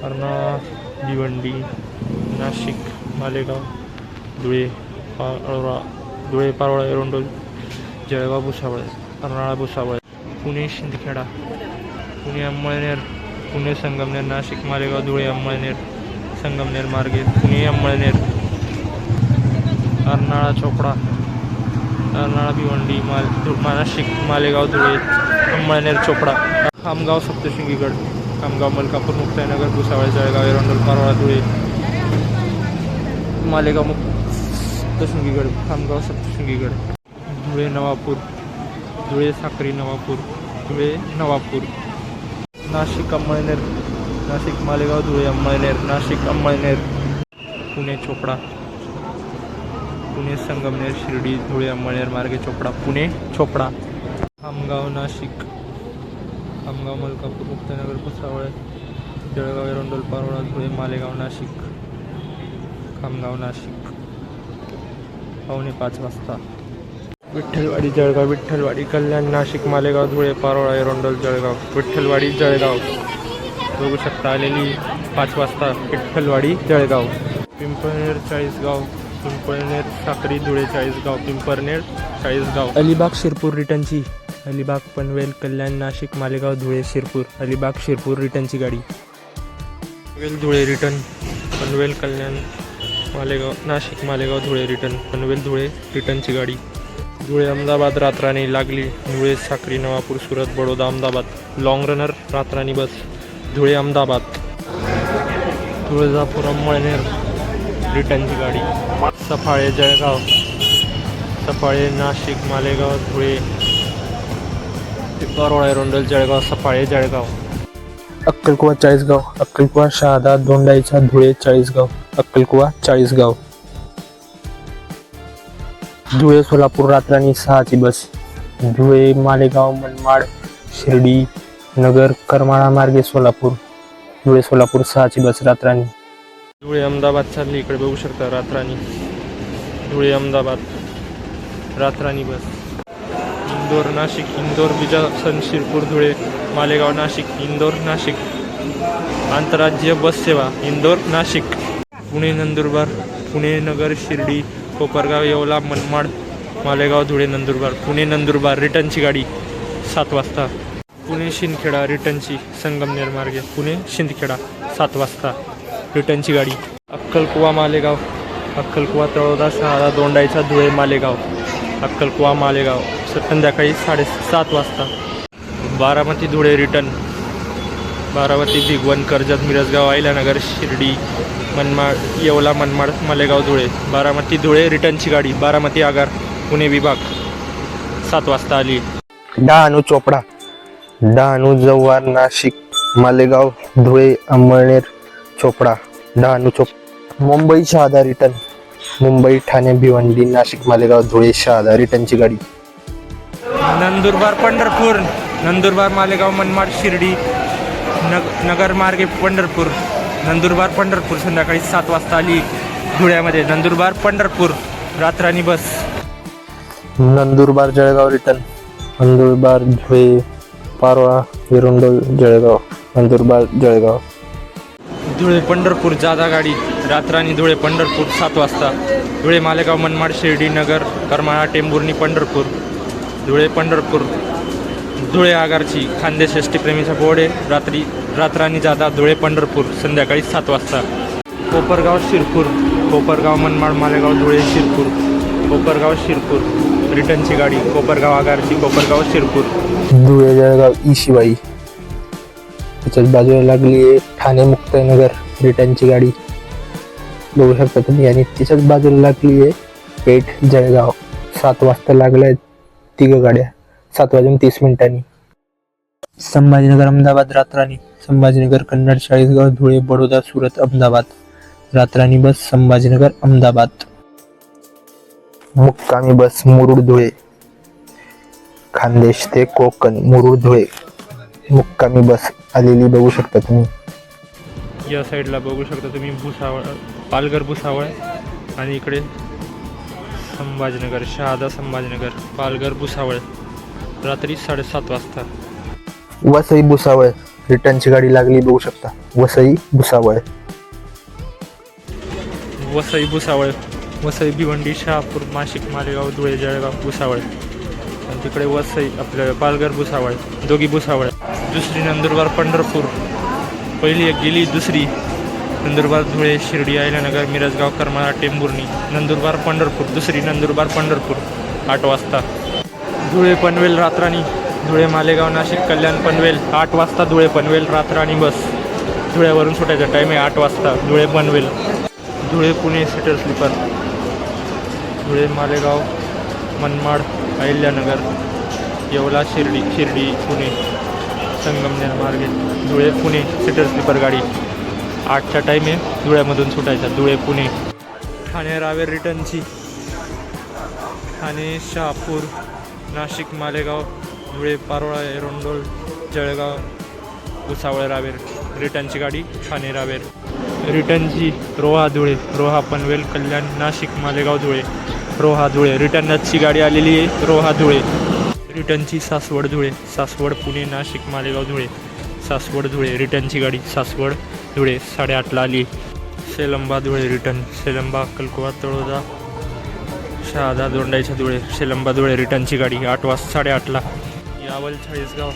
अर्नाळा भिवंडी नाशिक मालेगाव धुळे पारोळा एरंडोल जळगाव भुसावळ अर्नाळा भुसावळ. पुणे शिंदखेडा पुणे अंमळनेर पुणे संगमनेर नाशिक मालेगाव धुळे अंमळनेर संगमनेर मार्गे पुणे अंमळनेर. अर्नाळा चोपडा अर्नाळा भिवंडी नाशिक मालेगाव धुळे अंमळनेर चोपडा. खामगाव सप्तशृंगीगड, खामगाव मलकापूर मुक्ताईनगर भुसावळ जळगाव एरंडोल पारोळा धुळे मालेगाव सप्तशृंगीगड, खामगाव सप्तशृंगीगड, धुळे नवापूर, धुळे साक्री नवापूर, धुळे नवापूर, नाशिक अंमळनेर, नाशिक मालेगाव धुळे अंमळनेर, नाशिक अंमळनेर, पुणे चोपडा, पुणे संगमनेर शिर्डी धुळे अंमळनेर मार्गे चोपडा, पुणे चोपडा, खामगाव नाशिक, खामगाव मलकापूर मुक्ताईनगर भुसावळ जळगाव एरंडोल पारोळा धुळे मालेगाव नाशिक, खामगाव नाशिक 5:45 वाजता. विठ्ठलवाडी जळगाव, विठ्ठलवाडी कल्याण नाशिक मालेगाव धुळे पारोळा एरंडोल जळगाव, विठ्ठलवाडी जळगाव बघू शकता आलेली 5 वाजता. विठ्ठलवाडी जळगाव, पिंपळनेर चाळीसगाव, पिंपळनेर साक्री धुळे चाळीसगाव, पिंपळनेर चाळीसगाव, अलिबाग शिरपूर रिटर्नची, अलिबाग पनवेल कल्याण नाशिक मालेगाव धुळे शिरपूर, अलिबाग शिरपूर रिटर्नची गाडी, पनवेल धुळे रिटर्न, पनवेल कल्याण मालेगाव नाशिक मालेगाव धुळे रिटर्न, पनवेल धुळे रिटर्नची गाडी, धुळे अहमदाबाद रात्रानी लागली, धुळे साक्री नवापूर सुरत बडोदा अहमदाबाद, लॉंग रनर रात्रानी बस, धुळे अहमदाबाद, तुळजापूर अंमळनेर रिटर्नची गाडी, सफाळे जळगाव, सफाळे नाशिक मालेगाव धुळे पारोळा एरंडोल जळगाव, सफाळे जळगाव, अक्कलकुवा चाळीसगाव, अक्कलकुवा शहादा दोंडाईचा धुळे चाळीसगाव, अक्कलकुवा चाळीसगाव, धुळे सोलापूर रात्रानी 6ची बस, धुळे मालेगाव मनमाड शिर्डी नगर करमाळा मार्गे सोलापूर, धुळे सोलापूर 6ची बस रात्रानी, धुळे अहमदाबाद चालली इकडे बघू शकता रात्रानी, धुळे अहमदाबाद रात्रानी बस, इंदोर नाशिक, इंदोर बिजासन शिरपूर धुळे मालेगाव नाशिक, इंदोर नाशिक आंतरराज्य बस सेवा, इंदोर नाशिक, पुणे नंदुरबार, पुणे नगर शिर्डी कोपरगाव येवला मनमाड मालेगाव धुळे नंदुरबार, पुणे नंदुरबार रिटर्नची गाडी 7 वाजता, पुणे शिंदखेडा रिटर्नची संगमनेर मार्गे, पुणे शिंदखेडा 7 वाजता रिटर्नची गाडी, अक्कलकुवा मालेगाव, अक्कलकुवा तळोदा शहादा दोंडाईचा धुळे मालेगाव, अक्कलकुवा मालेगाव संध्याकाळी 7:30 वाजता, बारामती धुळे रिटर्न, बारामती भिगवण कर्जत मिरजगाव अहिल्यानगर शिर्डी मनमाड येवला मनमाड मालेगाव धुळे, बारामती धुळे रिटर्नची गाडी, बारामती आगार पुणे विभाग 7 वाजता आली, डहाणू चोपडा, डहाणू जव्हार नाशिक मालेगाव धुळे अंमळनेर चोपडा, डहाणू मुंबई शहादा रिटर्न, मुंबई ठाणे भिवंडी नाशिक मालेगाव धुळे शहादा रिटर्नची गाडी, नंदुरबार पंढरपूर, नंदुरबार मालेगाव मनमाड शिर्डी नगर मार्गे पंढरपूर, नंदुरबार पंढरपूर संध्याकाळी 7 वाजता आली धुळ्यामध्ये, नंदुरबार पंढरपूर रात्रानी बस, नंदुरबार जळगाव रिटर्न, नंदुरबार धुळे पारोळा एरंडोल जळगाव, नंदुरबार जळगाव, धुळे पंढरपूर जादा गाडी रात्रानी धुळे पंढरपूर 7 वाजता, धुळे मालेगाव मनमाड शिर्डी नगर करमाळा टेंभुर्णी पंढरपूर, धुळे पंढरपूर, धुळे आगारची खानदेश एसटीप्रेमीचा बोर्ड आहे, रात्रानी जादा धुळे पंढरपूर संध्याकाळी 7 वाजता, कोपरगाव शिरपूर, कोपरगाव मनमाड मालेगाव धुळे शिरपूर, कोपरगाव शिरपूर रिटर्नची गाडी, कोपरगाव आगारची कोपरगाव शिरपूर, धुळे जळगाव ई शिवाई त्याच्याच बाजूला लागली आहे ठाणे मुक्ताईनगर रिटर्नची गाडी बघू शकता तुम्ही, आणि त्याच्याच बाजूला लागली आहे पेठ जळगाव, 7 वाजता लागल्या 3 गाड्या 7:30 संभाजीनगर अहमदाबाद रात्रानी, संभाजीनगर कन्नड चाळीसगाव धुळे बडोदा सुरत अहमदाबाद रात्रानी बस, संभाजीनगर अहमदाबाद, मुक्कामी बस मुरुड धुळे, खानदेश ते कोकण मुरुड धुळे मुक्कामी बस आलेली बघू शकता तुम्ही, या साईडला बघू शकता तुम्ही भुसावळ, पालघर भुसावळ, आणि इकडे संभाजीनगर शहादा संभाजीनगर पालघर भुसावळ रात्री 7:30 वाजता, वसई भुसावळ रिटर्नची गाडी लागली बघू शकता, वसई भुसावळ, वसई भुसावळ, वसई भिवंडी शहापूर नाशिक मालेगाव धुळे जळगाव भुसावळ, आणि तिकडे वसई आपलं पालघर भुसावळ, दोघी भुसावळ, दुसरी नंदुरबार पंढरपूर, पहिली एक गेली, दुसरी नंदुरबार धुळे शिर्डी अहिल्यानगर मिरजगाव करमाळा टेंभुर्णी, नंदुरबार पंढरपूर, दुसरी नंदुरबार पंढरपूर 8 वाजता, धुळे पनवेल रात्रानी धुळे मालेगाव नाशिक कल्याण पनवेल 8 वाजता धुळे पनवेल रातराणी बस. धुळ्यावरून सुटायचा टाईम आहे 8 वाजता. धुळे पनवेल. Dhule Pune seater sleeper. धुळे मालेगाव मनमाड अहिल्यानगर येवला शिर्डी पुणे संगमनेर मार्गे धुळे पुणे सीटर स्लीपर गाडी 8चा टाईम आहे धुळ्यामधून सुटायचा. धुळे पुणे. ठाणे रावेर रिटर्नची. ठाणे शहापूर नाशिक मालेगाव धुळे पारोळा एरोंडोल जळगाव भुसावळ रावेर रिटर्नची गाडी ठाणे रावेर. रिटर्नची रोहा धुळे रोहा पनवेल कल्याण नाशिक मालेगाव धुळे रोहा धुळे रिटर्नची गाडी आलेली आहे रोहा धुळे. रिटर्नची सासवड धुळे सासवड पुणे नाशिक मालेगाव धुळे सासवड धुळे रिटर्नची गाडी सासवड धुळे 8:30ला आली. सेलंबा धुळे रिटर्न सेलंबा अक्कलकोवा तळोदा शहादा दोंडाईच्या धुळे सेलंबा धुळे रिटर्नची गाडी 8:30ला. यावल चाळीसगाव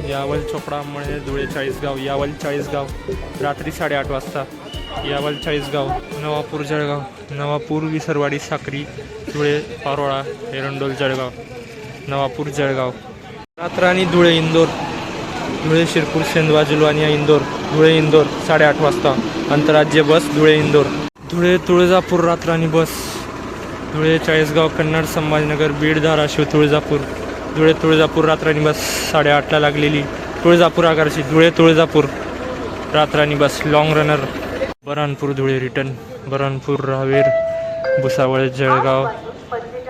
यावल चोपडा मळे धुळे चाळीसगाव यावल चाळीसगाव रात्री 8:30 वाजता. यावल चाळीसगाव. नवापूर जळगाव नवापूर विसरवाडी साक्री धुळे पारोळा एरंडोल जळगाव नवापूर जळगाव. रातराणी धुळे इंदोर धुळे शिरपूर सेंदवा जिलवानिया इंदोर धुळे इंदोर 8:30 वाजता. आंतरराज्य बस धुळे इंदोर. धुळे तुळजापूर रातराणी बस धुळे चाळीसगाव कन्नड संभाजीनगर बीड धाराशिव तुळजापूर धुळे तुळजापूर रातराणी बस 8:30ला लागलेली. Tuljapur आगारची Dhule Tuljapur Ratrani bus long runner. Burhanpur Dhule return Burhanpur Raver Bhusawal Jalgaon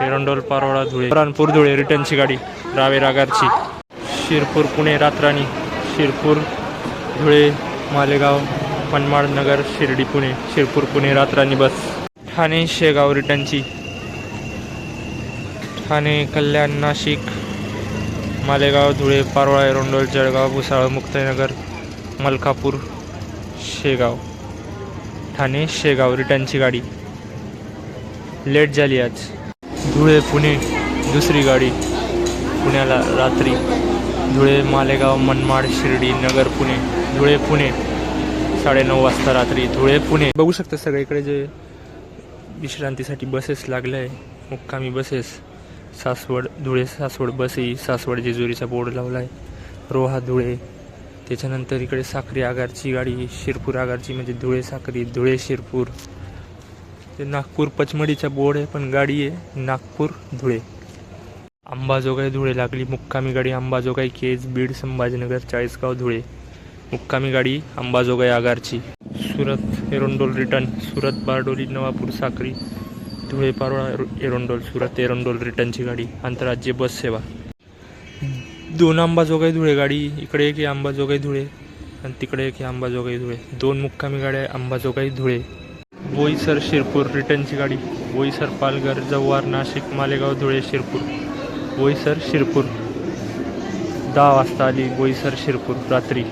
Erandol Parola Dhule Burhanpur Dhule रिटर्नची गाडी रावेर आगारची. शिरपूर पुणे रातराणी शिरपूर धुळे मालेगाव मनमाड नगर शिर्डी पुणे शिरपूर पुणे रातराणी बस. ठाणे शेगाव रिटर्नची. ठाणे कल्याण नाशिक मालेगाव धुळे पारोळा एरंडोल जळगाव भुसावळ मुक्ताईनगर मलकापूर शेगाव. ठाणे शेगाव रिटर्नची गाडी लेट झाली आज. धुळे पुणे दुसरी गाडी पुण्याला रात्री. धुळे मालेगाव मनमाड शिर्डी नगर पुणे धुळे पुणे 9:30 वाजता रात्री. धुळे पुणे. बघू शकता सगळीकडे जे विश्रांतीसाठी बसेस लागले आहे मुक्कामी बसेस. सासवड धुळे सासवड बसही सासवड जेजुरीचा बोर्ड लावला आहे. रोहा धुळे त्याच्यानंतर इकडे साक्री आगारची गाडी शिरपूर आगारची म्हणजे धुळे साक्री धुळे शिरपूर. ते नागपूर पचमडीचा बोर्ड आहे पण गाडी आहे नागपूर धुळे. अंबाजोगाई धुळे लागली मुक्कामी गाडी अंबाजोगाई केज बीड संभाजीनगर चाळीसगाव धुळे मुक्कामी गाडी अंबाजोगाई आगारची. सुरत एरोंडोल रिटर्न सुरत बारडोली नवापूर साक्री धुळे पारोळा एरोंडोल सुरत एरोंडोल रिटर्नची गाडी आंतरराज्य बस सेवा. 2 अंबाजोगाई धुळे गाडी इकडे एक अंबाजोगाई धुळे आणि तिकडे एक अंबाजोगाई धुळे 2 मुक्कामी गाड्या अंबाजोगाई धुळे. बोईसर शिरपूर रिटर्नची गाडी बोईसर पालघर जव्हार नाशिक मालेगाव धुळे शिरपूर बोईसर शिरपूर 10 वाजता आली. बोईसर शिरपूर रात्री.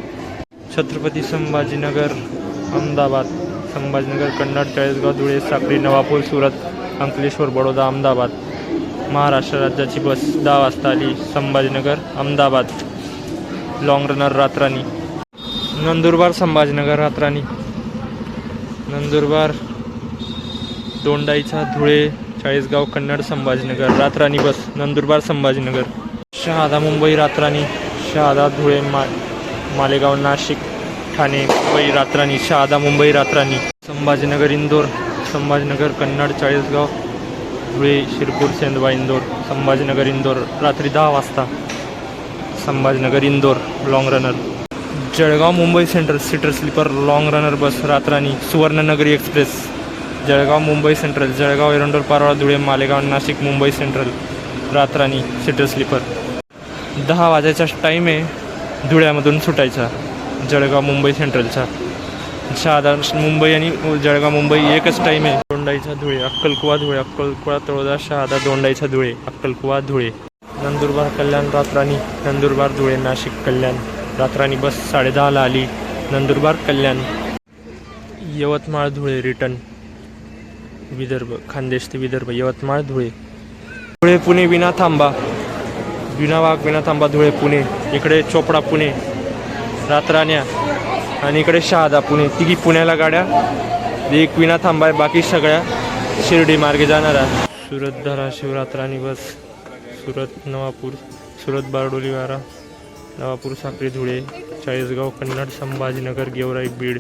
छत्रपती संभाजीनगर अहमदाबाद संभाजीनगर कन्नड चाळीसगाव धुळे साक्री नवापूर सुरत अंकलेश्वर बडोदा अहमदाबाद महाराष्ट्र राज्याची बस 10 वाजता आली. संभाजीनगर अहमदाबाद लॉंग रनर रातराणी. नंदुरबार संभाजीनगर रातराणी नंदुरबार दोंडाईचा धुळे चाळीसगाव कन्नड संभाजीनगर रातराणी बस नंदुरबार संभाजीनगर. शहादा मुंबई रातराणी शहादा धुळे मालेगाव नाशिक ठाणे मुंबई रातराणी शहादा मुंबई रातराणी. संभाजीनगर इंदोर संभाजीनगर कन्नड चाळीसगाव धुळे शिरपूर सेंदवा इंदोर संभाजीनगर इंदोर रात्री 10 वाजता. Sambhajinagar Indore long runner. Jalgaon Mumbai Central seater sleeper long runner bus Ratrani Suvarnanagari Express Jalgaon Mumbai Central Jalgaon Erandol Parola Dhule Malegaon Nashik Mumbai Central Ratrani seater sleeper. 10 वाजायचा टाईम आहे धुळ्यामधून सुटायचा जळगाव मुंबई सेंट्रलचा. शहादा मुंबई आणि जळगाव मुंबई एकच टाईम आहे. दोंडाईचा धुळे अक्कलकुवा धुळे अक्कलकुवा तळोदा शहादा दोंडाईचा धुळे अक्कलकुवा धुळे. नंदुरबार कल्याण रातराणी नंदुरबार धुळे नाशिक कल्याण रातराणी बस 10:30ला आली. नंदुरबार कल्याण. यवतमाळ धुळे रिटर्न विदर्भ खानदेश ते विदर्भ यवतमाळ धुळे. धुळे पुणे विना थांबा विना थांबा धुळे पुणे. इकडे चोपडा पुणे रातराण्या आणि इकडे शहादा पुणे. तिघी पुण्याला गाड्या. एक विना थांबा आहे बाकी सगळ्या शिर्डी मार्गे जाणारा. सुरत धाराशिव रातराणी बस Surat Navapur Surat Bardoli Vyara Navapur Sakri Dhule Chalisgaon Kannad Sambhajinagar Georai Beed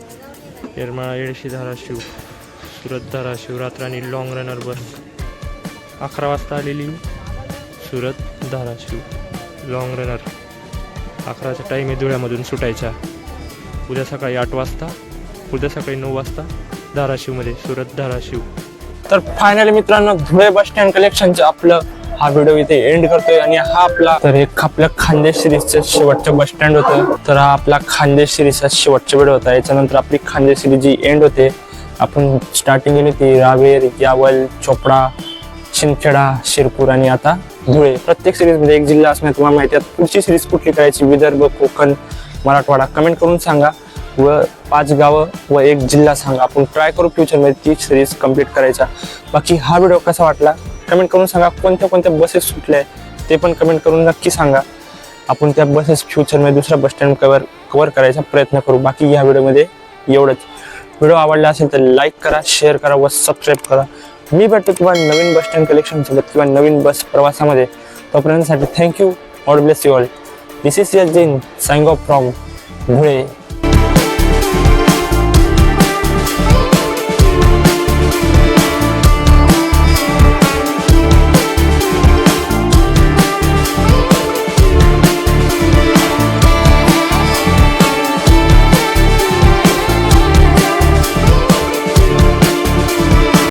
Yermala Yedshi Dharashiv Surat Dharashiv Ratrani long runner bus 11 वाजता आलेली सुरत धाराशिव लॉंग रनर 11चा टाईम आहे धुळ्यामधून सुटायचा. उद्या सकाळी 8 वाजता उद्या सकाळी 9 वाजता धाराशिवमध्ये सुरत धाराशिव. तर फायनली मित्रांनो धुळे बस स्टँड कलेक्शनचा आपलं हा व्हिडिओ इथे एंड करतोय. आणि हा आपला तर एक आपल्या खानदेश सिरीजचं शेवटचं बस स्टँड होतं. तर हा आपला खानदेश सिरीजचा शेवटचा व्हिडिओ होता. याच्यानंतर आपली खानदेश सिरीज जी एंड होते. आपण स्टार्टिंग केली होती रावेर, यावल, चोपडा, शिंदखेडा, शिरपूर आणि आता धुळे. प्रत्येक सिरीजमध्ये एक जिल्हा असण्यात तुम्हाला माहिती आहे. पुढची सिरीज कुठली करायची, विदर्भ, कोकण, मराठवाडा कमेंट करून सांगा व 5 गावं व 1 जिल्हा सांगा. आपण ट्राय करू फ्युचरमध्ये ती सिरीज कंप्लीट करायचा. बाकी हा व्हिडिओ कसा वाटला कमेंट करून सांगा. कोणत्या कोणत्या बसेस सुटल्या ते पण कमेंट करून नक्की सांगा. आपण त्या बसेस फ्युचरमध्ये दुसरा बस स्टँड कव्हर करायचा प्रयत्न करू. बाकी या व्हिडिओमध्ये एवढंच. व्हिडिओ आवडला असेल तर लाईक करा, शेअर करा व सबस्क्राईब करा. मी भेटतो किंवा नवीन बस स्टँड कलेक्शन सोबत किंवा नवीन बस प्रवासामध्ये. तोपर्यंतसाठी thank you. God bless you all. This is Yash Jain signing off from Dhule.